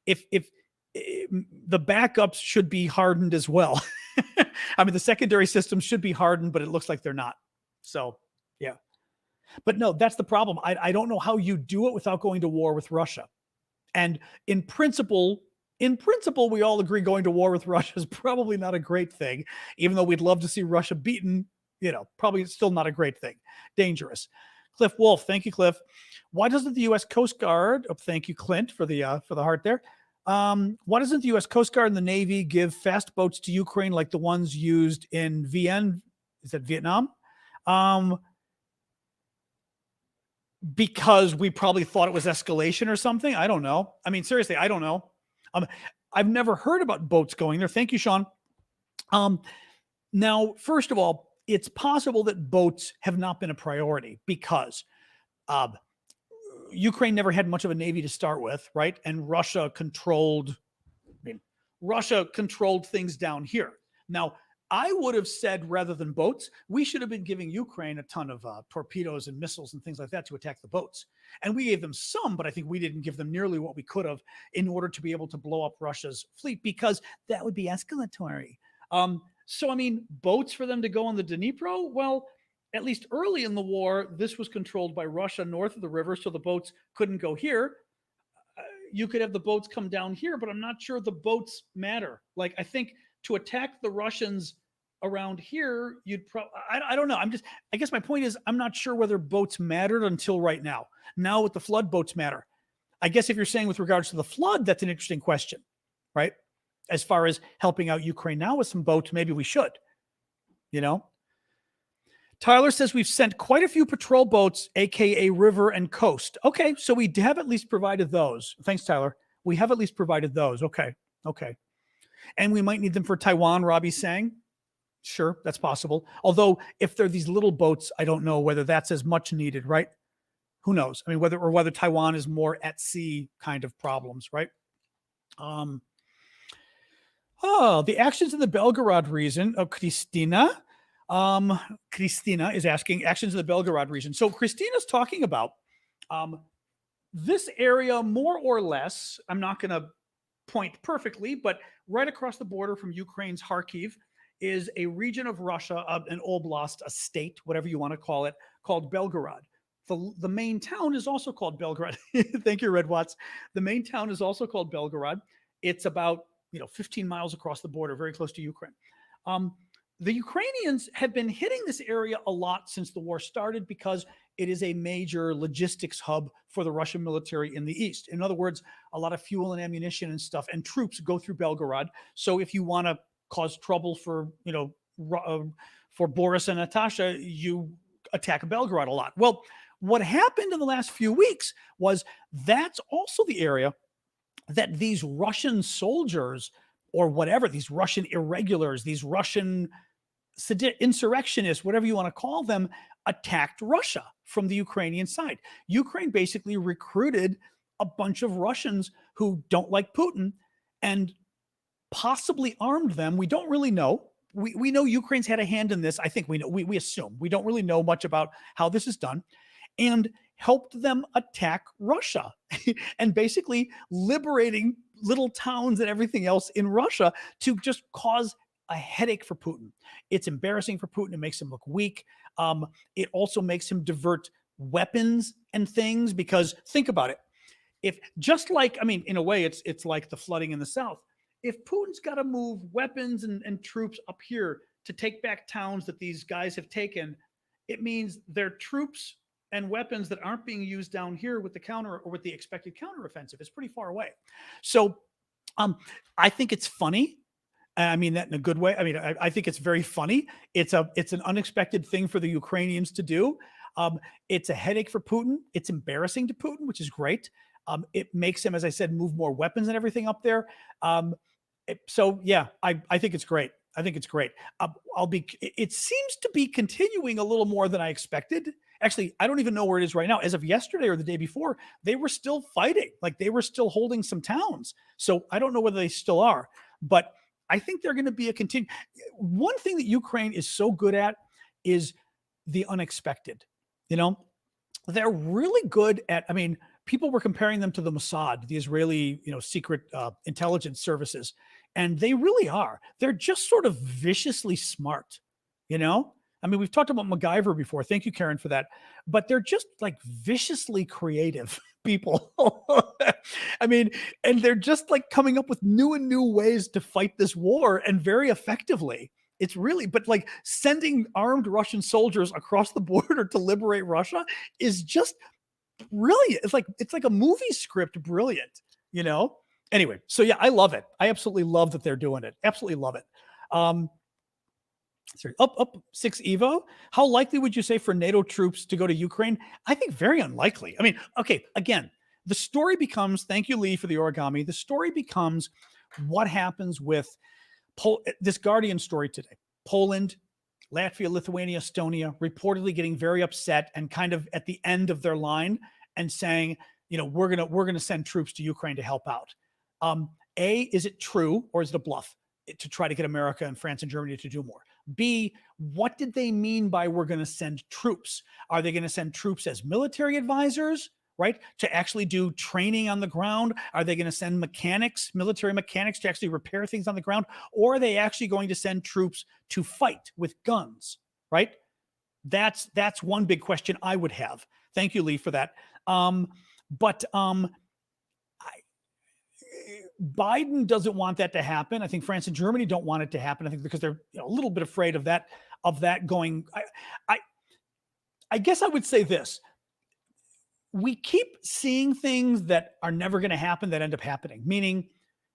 If the backups should be hardened as well. The secondary systems should be hardened, but it looks like they're not. So, yeah. But no, that's the problem. I don't know how you do it without going to war with Russia. And in principle, we all agree going to war with Russia is probably not a great thing, even though we'd love to see Russia beaten, probably still not a great thing. Dangerous. Cliff Wolf, thank you, Cliff. Why doesn't the U.S. Coast Guard, thank you, Clint, for the heart there. Why doesn't the U.S. Coast Guard and the Navy give fast boats to Ukraine like the ones used in VN? Is that Vietnam? Because we probably thought it was escalation or something. I don't know. Seriously, I don't know. I've never heard about boats going there. Thank you, Sean. Now, first of all, it's possible that boats have not been a priority because Ukraine never had much of a navy to start with, right? And Russia controlled things down here. Now, I would have said rather than boats, we should have been giving Ukraine a ton of torpedoes and missiles and things like that to attack the boats. And we gave them some, but I think we didn't give them nearly what we could have in order to be able to blow up Russia's fleet because that would be escalatory. Boats for them to go on the Dnipro, well, at least early in the war, this was controlled by Russia north of the river, so the boats couldn't go here. You could have the boats come down here, but I'm not sure the boats matter. Like, I think to attack the Russians around here, I don't know. I guess my point is, I'm not sure whether boats mattered until right now. Now with the flood, boats matter. I guess if you're saying with regards to the flood, that's an interesting question, right? As far as helping out Ukraine now with some boats, maybe we should, Tyler says we've sent quite a few patrol boats, aka river and coast. Okay, so we have at least provided those. Thanks, Tyler. We have at least provided those. Okay. And we might need them for Taiwan, Robbie's saying. Sure, that's possible. Although if they're these little boats, I don't know whether that's as much needed, right? Who knows? Whether Taiwan is more at sea kind of problems, right? The actions in the Belgorod region. Oh, Christina is asking actions in the Belgorod region. So Christina's talking about this area more or less. I'm not going to point perfectly, but right across the border from Ukraine's Kharkiv is a region of Russia, an oblast, a state, whatever you want to call it, called Belgorod. The main town is also called Belgorod. Thank you, Red Watts. The main town is also called Belgorod. It's about 15 miles across the border, very close to Ukraine. The Ukrainians have been hitting this area a lot since the war started because it is a major logistics hub for the Russian military in the east. In other words, a lot of fuel and ammunition and stuff and troops go through Belgorod. So if you want to cause trouble for Boris and Natasha, you attack Belgorod a lot. Well, what happened in the last few weeks was that's also the area that these Russian soldiers or whatever, these Russian irregulars, these Russian insurrectionists, whatever you want to call them, attacked Russia from the Ukrainian side. Ukraine basically recruited a bunch of Russians who don't like Putin and possibly armed them. We don't really know. We know Ukraine's had a hand in this. I think we know. We assume. We don't really know much about how this is done, and helped them attack Russia and basically liberating little towns and everything else in Russia to just cause a headache for Putin. It's embarrassing for Putin. It makes him look weak. It also makes him divert weapons and things, because think about it. If just like, I mean, in a way, it's like the flooding in the South. If Putin's got to move weapons and troops up here to take back towns that these guys have taken, it means their troops and weapons that aren't being used down here with the counter or with the expected counteroffensive is pretty far away. So I think it's funny. I mean that in a good way. I mean, I think it's very funny. It's an unexpected thing for the Ukrainians to do. It's a headache for Putin. It's embarrassing to Putin, which is great. It makes him, as I said, move more weapons and everything up there. So yeah, I think it's great. I think it's great. It seems to be continuing a little more than I expected. Actually, I don't even know where it is right now. As of yesterday or the day before, they were still fighting. Like they were still holding some towns. So I don't know whether they still are, but I think they're going to be a continue. One thing that Ukraine is so good at is the unexpected. You know, they're really good at, I mean, people were comparing them to the Mossad, the Israeli, secret intelligence services. And they really are. They're just sort of viciously smart, I mean, we've talked about MacGyver before. Thank you, Karen, for that. But they're just like viciously creative people. I mean, and they're just like coming up with new and new ways to fight this war, and very effectively. It's really, but like sending armed Russian soldiers across the border to liberate Russia is just brilliant. It's like a movie script, brilliant, Anyway, so yeah, I love it. I absolutely love that they're doing it. Absolutely love it. Sorry, up 6 Evo. How likely would you say for NATO troops to go to Ukraine? I think very unlikely. I mean, okay, again, the story becomes, thank you, Lee, for the origami. The story becomes what happens with this Guardian story today. Poland, Latvia, Lithuania, Estonia reportedly getting very upset and kind of at the end of their line and saying, we're gonna send troops to Ukraine to help out. Is it true, or is it a bluff to try to get America and France and Germany to do more? B, what did they mean by we're going to send troops? Are they going to send troops as military advisors, right, to actually do training on the ground? Are they going to send mechanics, military mechanics, to actually repair things on the ground? Or are they actually going to send troops to fight with guns, right? That's one big question I would have. Thank you, Lee, for that. Biden doesn't want that to happen. I think France and Germany don't want it to happen. I think because they're a little bit afraid of that going. I guess I would say this. We keep seeing things that are never going to happen that end up happening, meaning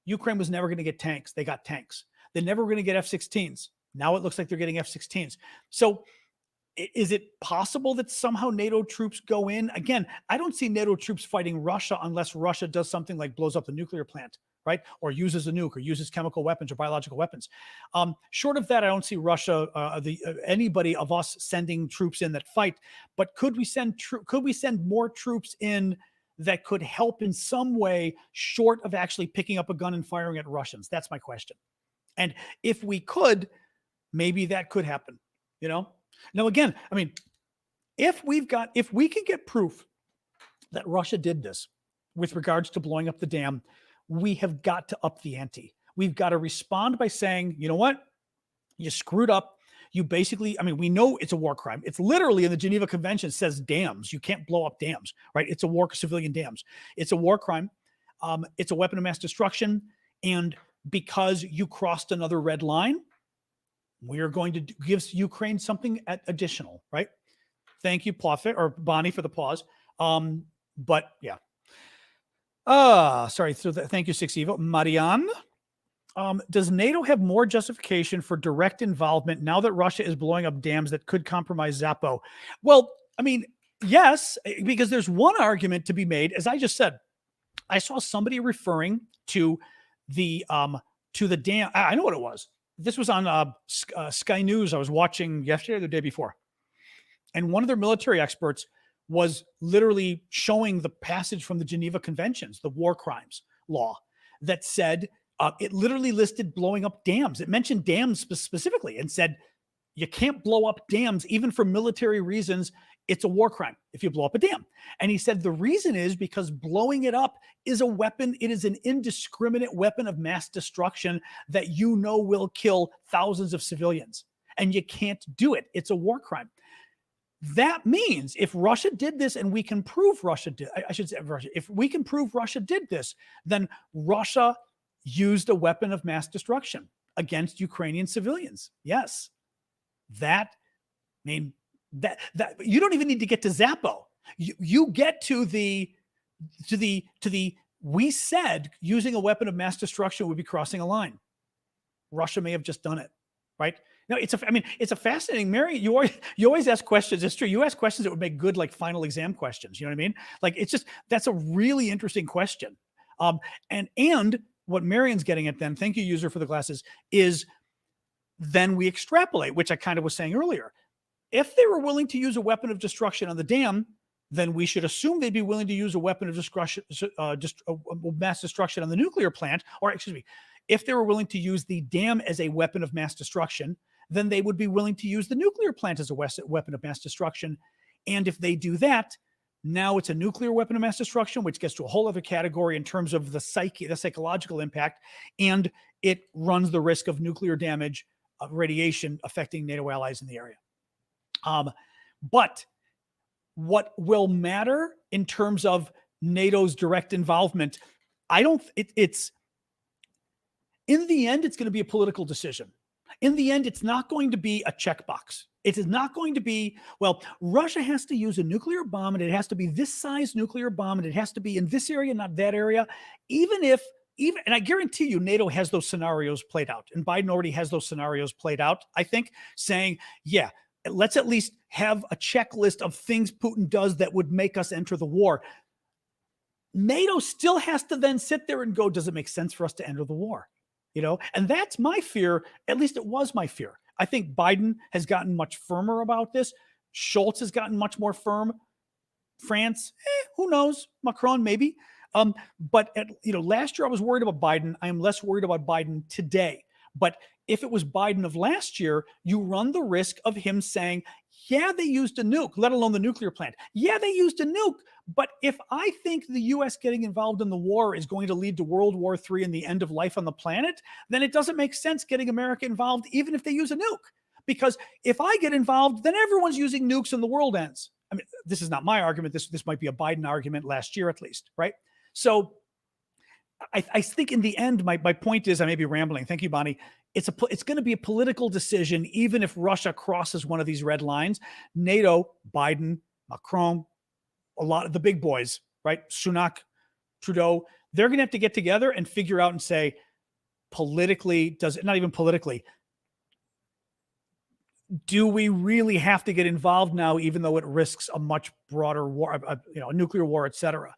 Ukraine was never going to get tanks. They got tanks. They're never going to get F-16s. Now it looks like they're getting F-16s. So is it possible that somehow NATO troops go in? Again, I don't see NATO troops fighting Russia unless Russia does something like blows up the nuclear plant, right? Or uses a nuke or uses chemical weapons or biological weapons. Short of that, I don't see Russia, anybody of us sending troops in that fight. But could we send more troops in that could help in some way, short of actually picking up a gun and firing at Russians? That's my question. And if we could, maybe that could happen, Now, again, I mean, if we can get proof that Russia did this with regards to blowing up the dam, we have got to up the ante. We've got to respond by saying, you know what? You screwed up. You basically, I mean, we know it's a war crime. It's literally in the Geneva Convention says dams. You can't blow up dams, right? It's a war, civilian dams. It's a war crime. It's a weapon of mass destruction. And because you crossed another red line, we are going to give Ukraine something additional, right? Thank you, Bonnie, for the pause. But yeah. Sorry. So thank you, 6 Evo. Marianne, does NATO have more justification for direct involvement now that Russia is blowing up dams that could compromise Zapo? Well, I mean, yes, because there's one argument to be made. As I just said, I saw somebody referring to the dam. I know what it was. This was on Sky News. I was watching yesterday or the day before. And one of their military experts was literally showing the passage from the Geneva Conventions, the war crimes law, that said, it literally listed blowing up dams. It mentioned dams specifically and said, you can't blow up dams, even for military reasons, it's a war crime if you blow up a dam. And he said the reason is because blowing it up is a weapon. It is an indiscriminate weapon of mass destruction that will kill thousands of civilians. And you can't do it. It's a war crime. That means if Russia did this and we can prove Russia did, I should say Russia, if we can prove Russia did this, then Russia used a weapon of mass destruction against Ukrainian civilians. Yes. That you don't even need to get to Zappo. You get to the we said using a weapon of mass destruction would be crossing a line. Russia may have just done it, right? No, it's a fascinating, Mary. You always ask questions. It's true. You ask questions that would make good like final exam questions. You know what I mean? Like that's a really interesting question. And what Marion's getting at then, thank you, user, for the glasses, is then we extrapolate, which I kind of was saying earlier. If they were willing to use a weapon of destruction on the dam, then we should assume they'd be willing to use a weapon of destruction, mass destruction on the nuclear plant, or excuse me, if they were willing to use the dam as a weapon of mass destruction, then they would be willing to use the nuclear plant as a weapon of mass destruction. And if they do that, now it's a nuclear weapon of mass destruction, which gets to a whole other category in terms of the psychological impact, and it runs the risk of nuclear damage, of radiation affecting NATO allies in the area. But what will matter in terms of NATO's direct involvement, it's in the end, it's going to be a political decision. In the end, it's not going to be a checkbox. It is not going to be, well, Russia has to use a nuclear bomb and it has to be this size nuclear bomb and it has to be in this area, not that area. And I guarantee you, NATO has those scenarios played out, and Biden already has those scenarios played out, I think, saying, yeah, let's at least have a checklist of things Putin does that would make us enter the war. NATO still has to then sit there and go, does it make sense for us to enter the war? And that's my fear. At least it was my fear. I think Biden has gotten much firmer about this. Scholz has gotten much more firm. France, who knows? Macron, maybe. But last year I was worried about Biden. I am less worried about Biden today. But if it was Biden of last year, you run the risk of him saying, yeah, they used a nuke, let alone the nuclear plant. Yeah, they used a nuke. But if I think the U.S. getting involved in the war is going to lead to World War III and the end of life on the planet, then it doesn't make sense getting America involved, even if they use a nuke. Because if I get involved, then everyone's using nukes and the world ends. I mean, this is not my argument. This might be a Biden argument last year, at least, right? So I think in the end, my point is, I may be rambling. Thank you, Bonnie. It's going to be a political decision, even if Russia crosses one of these red lines. NATO, Biden, Macron, a lot of the big boys, right? Sunak, Trudeau, they're going to have to get together and figure out and say, politically, not even politically, do we really have to get involved now, even though it risks a much broader war, a nuclear war, et cetera?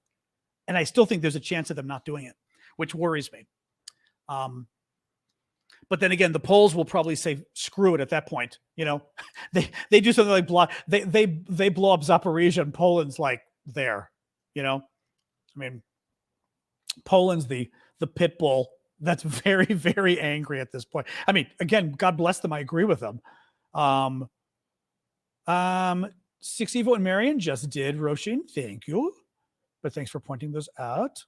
And I still think there's a chance of them not doing it, which worries me. But then again, the Poles will probably say, screw it at that point. They do something like they blow up Zaporizhia and Poland's like there, I mean, Poland's the pit bull that's very, very angry at this point. I mean, again, God bless them. I agree with them. 6 Evo and Marion just did, Roshin. Thank you. But thanks for pointing those out.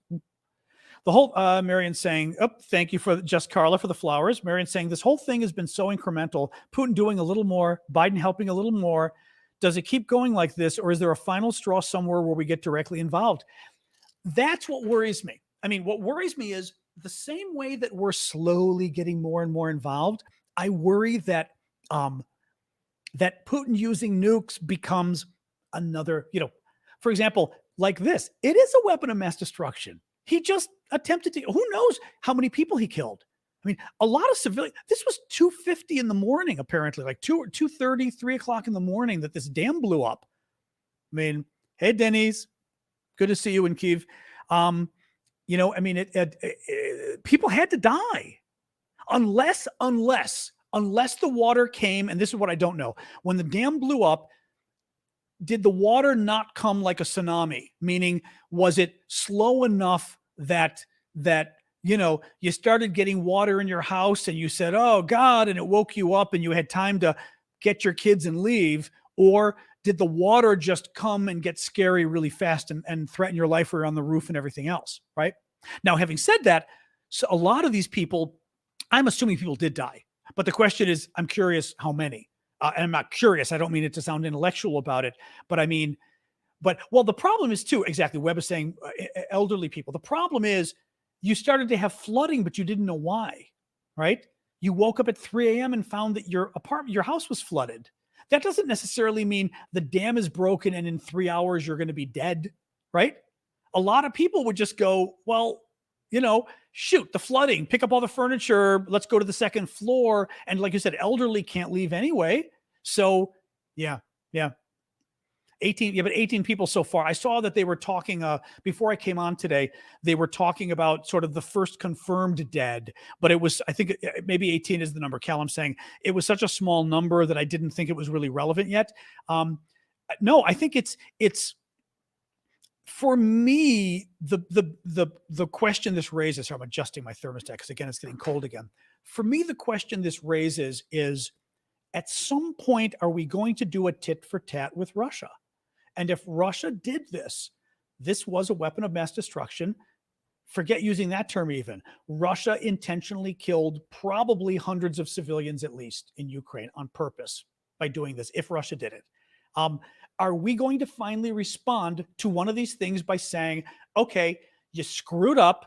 The whole Marion saying, thank you for just Carla for the flowers. Marion saying this whole thing has been so incremental. Putin doing a little more, Biden helping a little more. Does it keep going like this, or is there a final straw somewhere where we get directly involved? That's what worries me. I mean, what worries me is the same way that we're slowly getting more and more involved. I worry that that Putin using nukes becomes another, for example, like this. It is a weapon of mass destruction. He just attempted to, who knows how many people he killed. I mean, a lot of civilians, this was 2:50 in the morning, apparently, like 2:30, 3 o'clock in the morning that this dam blew up. I mean, hey, Denise, good to see you in Kyiv. People had to die unless the water came, and this is what I don't know. When the dam blew up, did the water not come like a tsunami? Meaning, was it slow enough that you started getting water in your house and you said, oh God, and it woke you up and you had time to get your kids and leave? Or did the water just come and get scary really fast and threaten your life around the roof and everything else, right? Now, having said that, so a lot of these people, I'm assuming people did die. But the question is, I'm curious how many. And I'm not curious. I don't mean it to sound intellectual about it, but I mean, well, the problem is too, exactly, Webb is saying elderly people. The problem is you started to have flooding, but you didn't know why, right? You woke up at 3 a.m. and found that your house was flooded. That doesn't necessarily mean the dam is broken and in 3 hours you're going to be dead, right? A lot of people would just go, well, shoot, the flooding, pick up all the furniture, let's go to the second floor. And like you said, elderly can't leave anyway. So yeah. 18 people so far. I saw that they were talking before I came on today, they were talking about sort of the first confirmed dead, but it was, I think maybe 18 is the number. Callum's saying it was such a small number that I didn't think it was really relevant yet. No, I think it's for me, the question this raises, so I'm adjusting my thermostat because again, it's getting cold again. For me, the question this raises is, at some point, are we going to do a tit for tat with Russia? And if Russia did this was a weapon of mass destruction. Forget using that term even. Russia intentionally killed probably hundreds of civilians, at least in Ukraine, on purpose by doing this, if Russia did it. Are we going to finally respond to one of these things by saying, okay, you screwed up.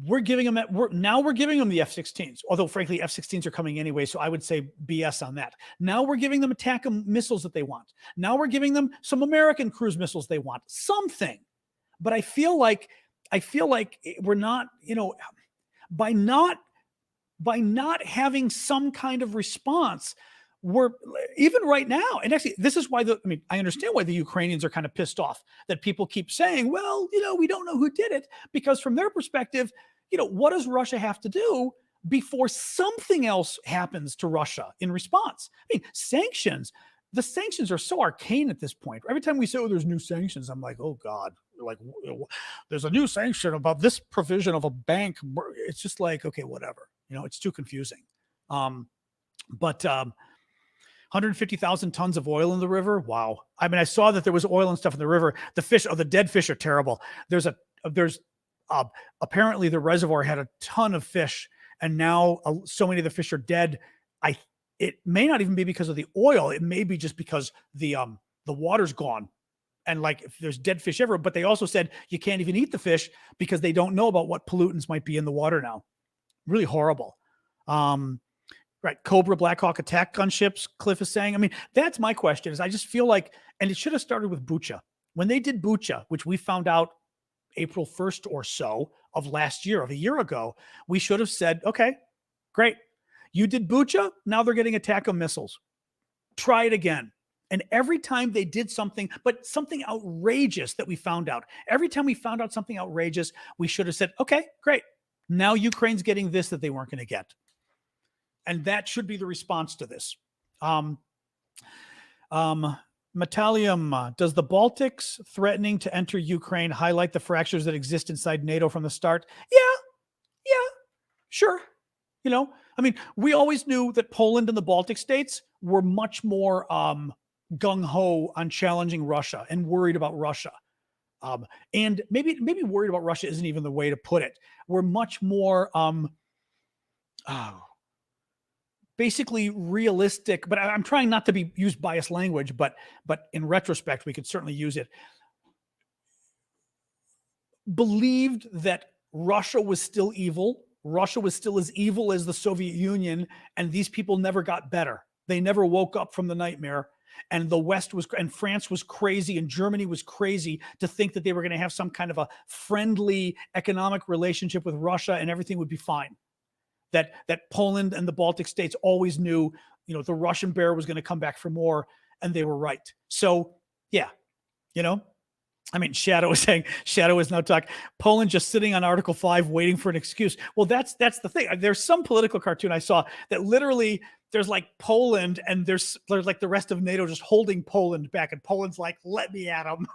We're giving them the F-16s, although frankly, F-16s are coming anyway. So I would say BS on that. Now we're giving them attack missiles that they want. Now we're giving them some American cruise missiles they want, something. But I feel like we're not, by not having some kind of response, we're even right now. And actually, this is why I understand why the Ukrainians are kind of pissed off that people keep saying, well, we don't know who did it, because from their perspective, what does Russia have to do before something else happens to Russia in response? I mean, the sanctions are so arcane at this point. Every time we say, oh, there's new sanctions, I'm like, oh God, like there's a new sanction about this provision of a bank. It's just like, okay, whatever, it's too confusing. But 150,000 tons of oil in the river. Wow. I mean, I saw that there was oil and stuff in the river. The dead fish are terrible. There's apparently the reservoir had a ton of fish, and now so many of the fish are dead. It may not even be because of the oil. It may be just because the water's gone. And like, if there's dead fish everywhere, but they also said you can't even eat the fish because they don't know about what pollutants might be in the water now. Really horrible. Right. Cobra, Black Hawk attack gunships, Cliff is saying. I mean, that's my question, is I just feel like, and it should have started with Bucha. When they did Bucha, which we found out April 1st or so of last year, of a year ago, we should have said, okay, great. You did Bucha. Now they're getting attack missiles. Try it again. And every time they did something, but something outrageous that we found out, every time we found out something outrageous, we should have said, okay, great. Now Ukraine's getting this that they weren't going to get. And that should be the response to this. Metallium, does the Baltics threatening to enter Ukraine highlight the fractures that exist inside NATO from the start? Yeah, sure. I mean, we always knew that Poland and the Baltic states were much more gung-ho on challenging Russia and worried about Russia. And maybe worried about Russia isn't even the way to put it. We're much more basically realistic, but I'm trying not to use biased language, but in retrospect, we could certainly use it. Believed that Russia was still evil. Russia was still as evil as the Soviet Union, and these people never got better. They never woke up from the nightmare. And the West and France was crazy, and Germany was crazy to think that they were going to have some kind of a friendly economic relationship with Russia and everything would be fine. That Poland and the Baltic states always knew, the Russian bear was going to come back for more, and they were right. So, yeah, I mean, Shadow is now talking. Poland just sitting on Article 5 waiting for an excuse. Well, that's the thing. There's some political cartoon I saw that literally there's like Poland and there's like the rest of NATO just holding Poland back, and Poland's like, let me at them,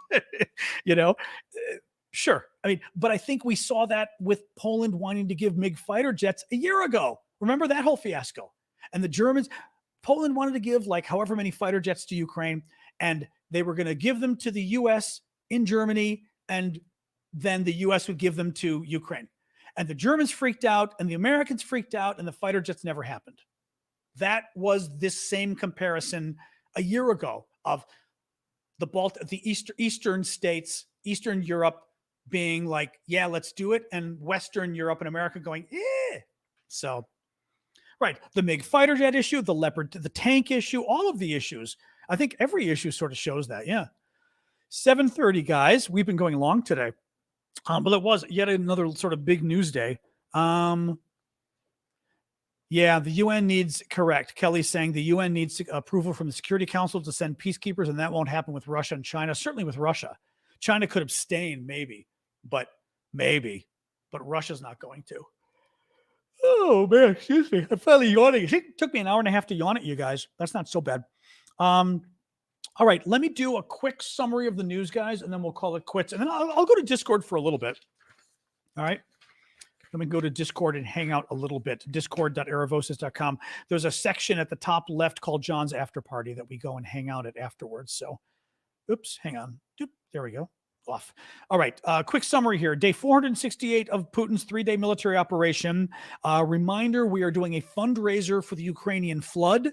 Sure. I mean, but I think we saw that with Poland wanting to give MiG fighter jets a year ago. Remember that whole fiasco? And the Germans, Poland wanted to give like however many fighter jets to Ukraine. and they were going to give them to the U.S. in Germany, and then the U.S. would give them to Ukraine. And the Germans freaked out, and the Americans freaked out, and the fighter jets never happened. That was this same comparison a year ago of the eastern states, Eastern Europe being like, yeah, let's do it, and Western Europe and America going, eh. So, right, the MiG fighter jet issue, the Leopard, the tank issue, all of the issues. I think every issue sort of shows that, yeah. 7:30, guys. We've been going long today. But it was yet another sort of big news day. Yeah, the UN needs, correct. Kelly's saying the UN needs approval from the Security Council to send peacekeepers, and that won't happen with Russia and China. Certainly with Russia. China could abstain, maybe, but Russia's not going to. Oh, man, excuse me. I'm finally yawning. It took me an hour and a half to yawn at you guys. That's not so bad. All right, let me do a quick summary of the news, guys, and then we'll call it quits. And then I'll go to Discord for a little bit. All right. Let me go to Discord and hang out a little bit. Discord.aravosis.com. There's a section at the top left called John's After Party that we go and hang out at afterwards. So, oops, hang on. There we go. Off. All right. Quick summary here. Day 468 of Putin's 3-day military operation. Reminder, we are doing a fundraiser for the Ukrainian flood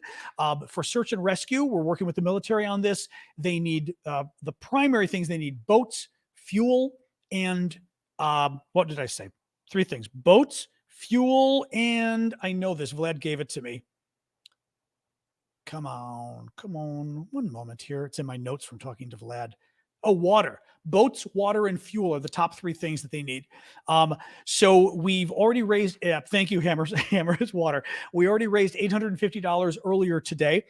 for search and rescue. We're working with the military on this. They need the primary things. They need boats, fuel, and what did I say? 3 things: boats, fuel, and I know this. Vlad gave it to me. Come on. 1 moment here. It's in my notes from talking to Vlad. Oh, water. Boats, water, and fuel are the top 3 things that they need. So we've already raised, thank you, Hammer's Water. We already raised $850 earlier today.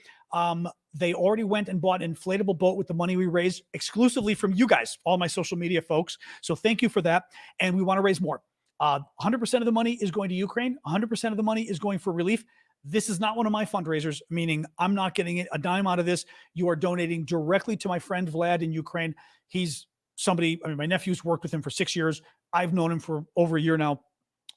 They already went and bought an inflatable boat with the money we raised exclusively from you guys, all my social media folks. So thank you for that. And we want to raise more. 100% of the money is going to Ukraine. 100% of the money is going for relief. This is not one of my fundraisers, meaning I'm not getting a dime out of this. You are donating directly to my friend Vlad in Ukraine. He's somebody, my nephew's worked with him for 6 years. I've known him for over a year now.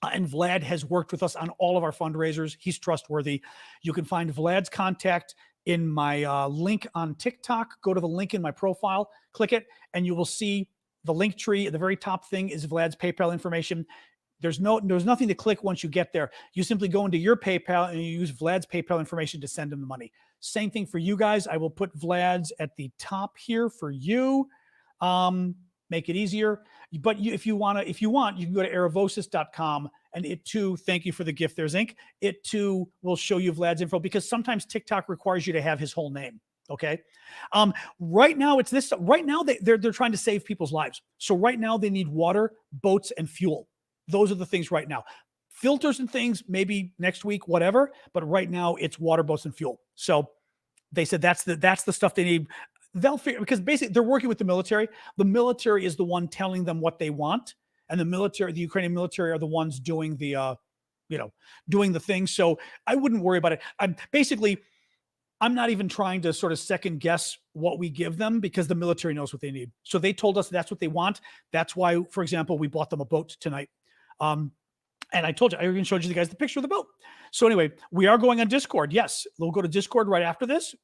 And Vlad has worked with us on all of our fundraisers. He's trustworthy. You can find Vlad's contact in my link on TikTok. Go to the link in my profile, click it, and you will see the link tree. At the very top thing is Vlad's PayPal information. There's nothing to click once you get there. You simply go into your PayPal and you use Vlad's PayPal information to send him the money. Same thing for you guys. I will put Vlad's at the top here for you. Make it easier. But if you want, you can go to aravosis.com, and it too, thank you for the gift. There's ink. It too will show you Vlad's info, because sometimes TikTok requires you to have his whole name. Okay. Right now it's this. Right now they're trying to save people's lives. So right now they need water, boats, and fuel. Those are the things right now. Filters and things, maybe next week, whatever. But right now it's water, boats, and fuel. So they said that's the stuff they need. They'll figure, because basically they're working with the military. The military is the one telling them what they want, and the Ukrainian military are the ones doing the, doing the thing. So I wouldn't worry about it. I'm not even trying to sort of second guess what we give them, because the military knows what they need. So they told us that's what they want. That's why, for example, we bought them a boat tonight. And I told you, I even showed you guys the picture of the boat. So anyway, we are going on Discord. Yes, we'll go to Discord right after this.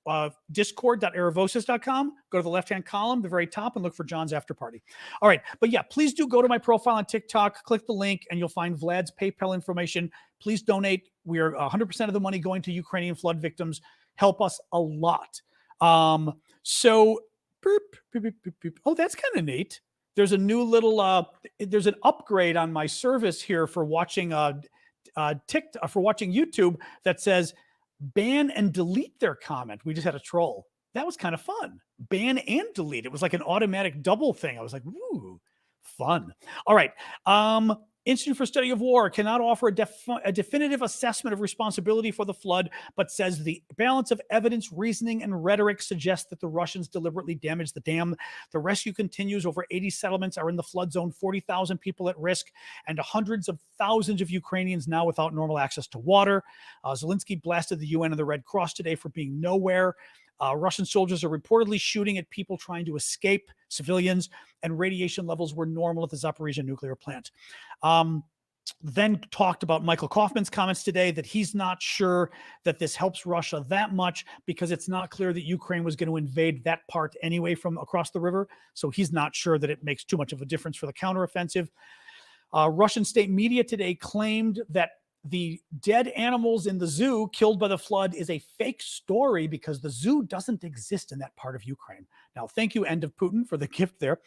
Discord.aravosis.com. Go to the left-hand column, the very top, and look for John's After Party. All right. But yeah, please do go to my profile on TikTok, click the link, and you'll find Vlad's PayPal information. Please donate. We are 100% of the money going to Ukrainian flood victims. Help us a lot. Oh, that's kind of neat. There's a new little, there's an upgrade on my service here for watching TikTok, for watching YouTube, that says ban and delete their comment. We just had a troll. That was kind of fun. Ban and delete. It was like an automatic double thing. I was like, ooh, fun. All right. Institute for Study of War cannot offer a definitive assessment of responsibility for the flood, but says the balance of evidence, reasoning, and rhetoric suggests that the Russians deliberately damaged the dam. The rescue continues. Over 80 settlements are in the flood zone, 40,000 people at risk, and hundreds of thousands of Ukrainians now without normal access to water. Zelensky blasted the UN and the Red Cross today for being nowhere. Russian soldiers are reportedly shooting at people trying to escape, civilians, and radiation levels were normal at the Zaporizhzhia nuclear plant. then talked about Michael Kaufman's comments today that he's not sure that this helps Russia that much because it's not clear that Ukraine was going to invade that part anyway from across the river. So he's not sure that it makes too much of a difference for the counteroffensive. Russian state media today claimed that the dead animals in the zoo killed by the flood is a fake story because the zoo doesn't exist in that part of Ukraine. Now, thank you, End of Putin, for the gift there.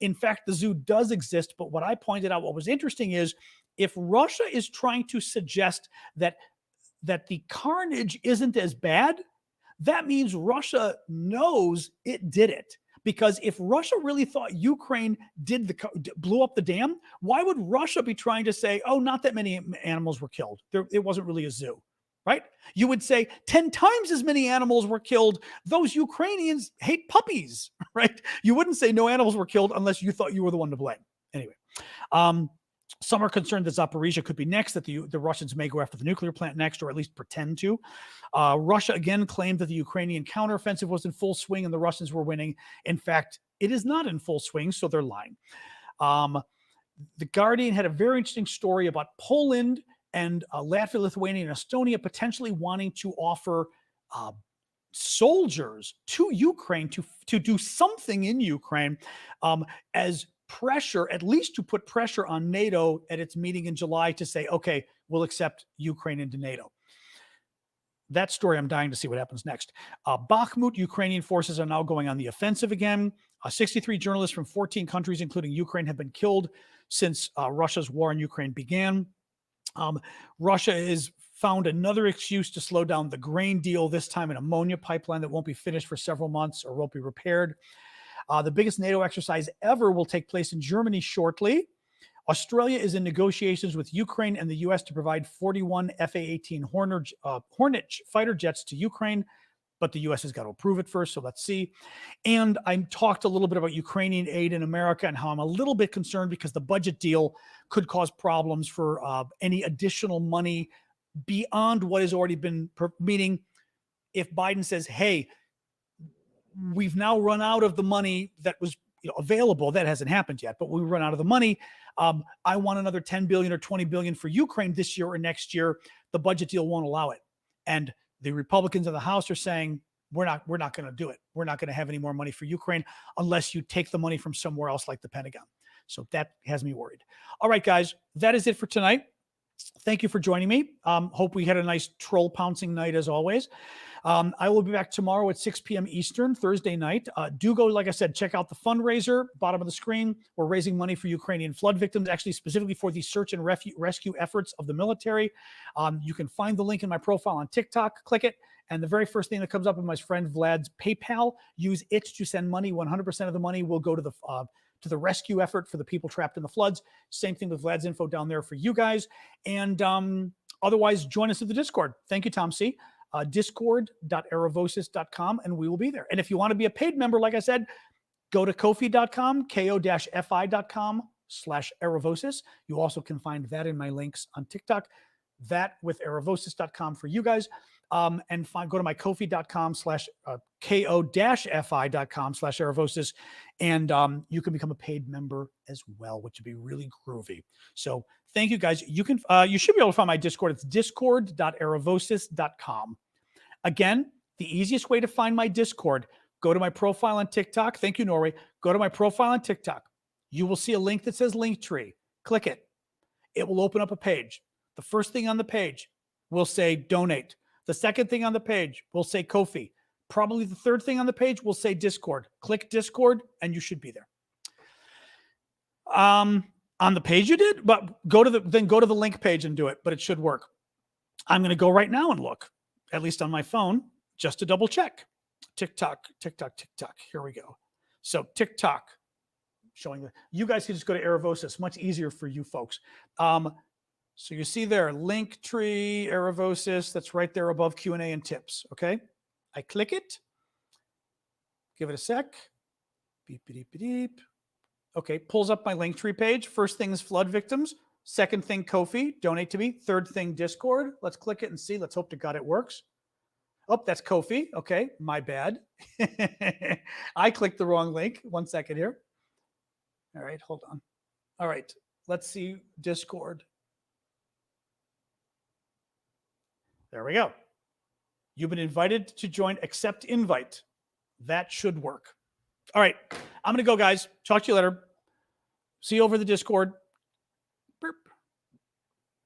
In fact, the zoo does exist, but what I pointed out, what was interesting is if Russia is trying to suggest that the carnage isn't as bad, that means Russia knows it did it. Because if Russia really thought Ukraine blew up the dam, why would Russia be trying to say, oh, not that many animals were killed? It wasn't really a zoo, right? You would say 10 times as many animals were killed. Those Ukrainians hate puppies, right? You wouldn't say no animals were killed unless you thought you were the one to blame. Anyway, some are concerned that Zaporizhia could be next, that the Russians may go after the nuclear plant next, or at least pretend to. Russia again claimed that the Ukrainian counteroffensive was in full swing and the Russians were winning. In fact, it is not in full swing, so they're lying. The Guardian had a very interesting story about Poland and Latvia, Lithuania, and Estonia potentially wanting to offer soldiers to Ukraine to do something in Ukraine as pressure, at least to put pressure on NATO at its meeting in July to say, okay, we'll accept Ukraine into NATO. That story, I'm dying to see what happens next. Bakhmut, Ukrainian forces are now going on the offensive again. 63 journalists from 14 countries, including Ukraine, have been killed since Russia's war in Ukraine began. Russia has found another excuse to slow down the grain deal, this time an ammonia pipeline that won't be finished for several months or won't be repaired. The biggest NATO exercise ever will take place in Germany shortly. Australia is in negotiations with Ukraine and the U.S. to provide 41 FA-18 Hornet fighter jets to Ukraine, but the U.S. has got to approve it first, so let's see. And I talked a little bit about Ukrainian aid in America and how I'm a little bit concerned because the budget deal could cause problems for any additional money beyond what has already been, meaning if Biden says, hey, we've now run out of the money that was available. That hasn't happened yet, but we run out of the money. I want another 10 billion or 20 billion for Ukraine this year or next year. The budget deal won't allow it. And the Republicans in the House are saying, we're not going to do it. We're not going to have any more money for Ukraine unless you take the money from somewhere else like the Pentagon. So that has me worried. All right, guys, that is it for tonight. Thank you for joining me. Hope we had a nice troll pouncing night as always. I will be back tomorrow at 6 p.m. Eastern, Thursday night. Do go, like I said, check out the fundraiser, bottom of the screen. We're raising money for Ukrainian flood victims, actually specifically for the search and rescue efforts of the military. You can find the link in my profile on TikTok. Click it. And the very first thing that comes up is my friend Vlad's PayPal. Use it to send money. 100% of the money will go to the rescue effort for the people trapped in the floods. Same thing with Vlad's info down there for you guys. And otherwise, join us at the Discord. Thank you, Tom C. Discord.aravosis.com, and we will be there. And if you want to be a paid member, like I said, go to Ko-fi.com, ko-fi.com/aravosis. You also can find that in my links on TikTok. That with aravosis.com for you guys. And go to my ko-fi.com/aravosis, and you can become a paid member as well, which would be really groovy. So thank you guys. You should be able to find my Discord. It's discord.aravosis.com. Again, the easiest way to find my Discord, go to my profile on TikTok. Thank you, Norway. Go to my profile on TikTok. You will see a link that says Linktree. Click it. It will open up a page. The first thing on the page will say donate. The second thing on the page will say Ko-fi. Probably the third thing on the page will say Discord. Click Discord and you should be there. On the page you did, but go to the link page and do it, but it should work. I'm going to go right now and look, at least on my phone, just to double check. TikTok. Here we go. So TikTok, showing that you guys can just go to Aravosis. Much easier for you folks. So you see there, Linktree, Aravosis, that's right there above Q&A and tips, okay? I click it, give it a sec, beep, beep, beep, beep. Okay, pulls up my Linktree page. First thing is flood victims. Second thing, Ko-fi, donate to me. Third thing, Discord. Let's click it and see. Let's hope to God it works. Oh, that's Ko-fi. Okay, my bad. I clicked the wrong link. 1 second here. All right, hold on. All right, let's see Discord. There we go. You've been invited to join. Accept invite. That should work. All right. I'm going to go, guys. Talk to you later. See you over the Discord.